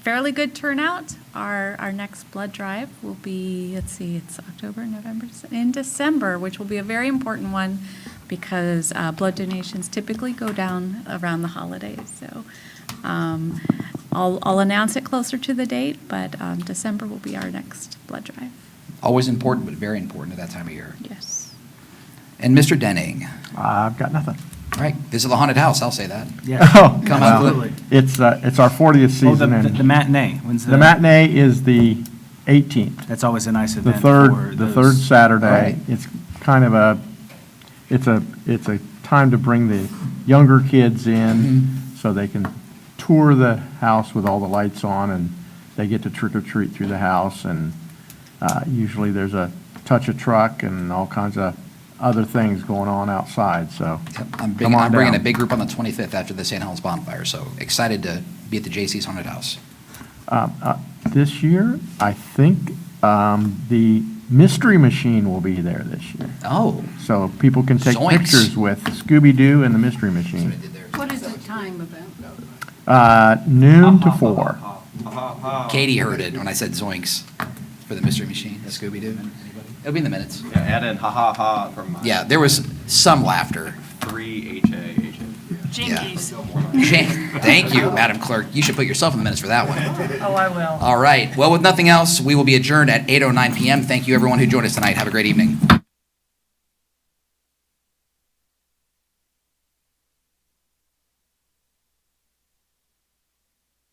S6: fairly good turnout. Our next blood drive will be, let's see, it's October, November, in December, which will be a very important one because blood donations typically go down around the holidays. So I'll announce it closer to the date, but December will be our next blood drive.
S2: Always important, but very important at that time of year.
S6: Yes.
S2: And Mr. Denning.
S15: I've got nothing.
S2: All right, visit the haunted house, I'll say that.
S4: Yeah.
S15: Oh,
S2: Come
S15: well,
S2: on.
S15: It's our 40th
S4: Oh,
S15: season,
S4: the
S15: and
S4: matinee. When's
S15: the matinee is the 18th,
S4: That's always a nice
S15: the
S4: event.
S15: third,
S4: for
S15: the third
S4: those-
S15: Saturday.
S2: Right.
S15: It's kind of it's a time to bring the younger kids in so they can tour the house with all the lights on, and they get to trick or treat through the house, and usually there's a touch a truck and all kinds of other things going on outside, so.
S2: I'm
S15: come on
S2: bringing a
S15: down.
S2: big group on the 25th after the St. Helens bonfire, so excited to be at the J.C.'s haunted house.
S15: This year, I think the Mystery Machine will be there this year.
S2: Oh,
S15: So people can take
S2: Zoinks.
S15: pictures with Scooby-Doo and the Mystery Machine.
S11: What is the time about?
S15: Noon to 4.
S2: Katie heard it when I said zoinks for the Mystery Machine, the Scooby-Doo. It'll be in the minutes.
S1: Yeah, add in ha ha ha from
S2: Yeah, there was some laughter.
S1: 3 HA.
S3: Jinkies.
S2: Thank you, Madam Clerk. You should put yourself in the minutes for that one.
S3: Oh, I will.
S2: All right. Well, with nothing else, we will be adjourned at 8:09 PM. Thank you, everyone who joined us tonight. Have a great evening.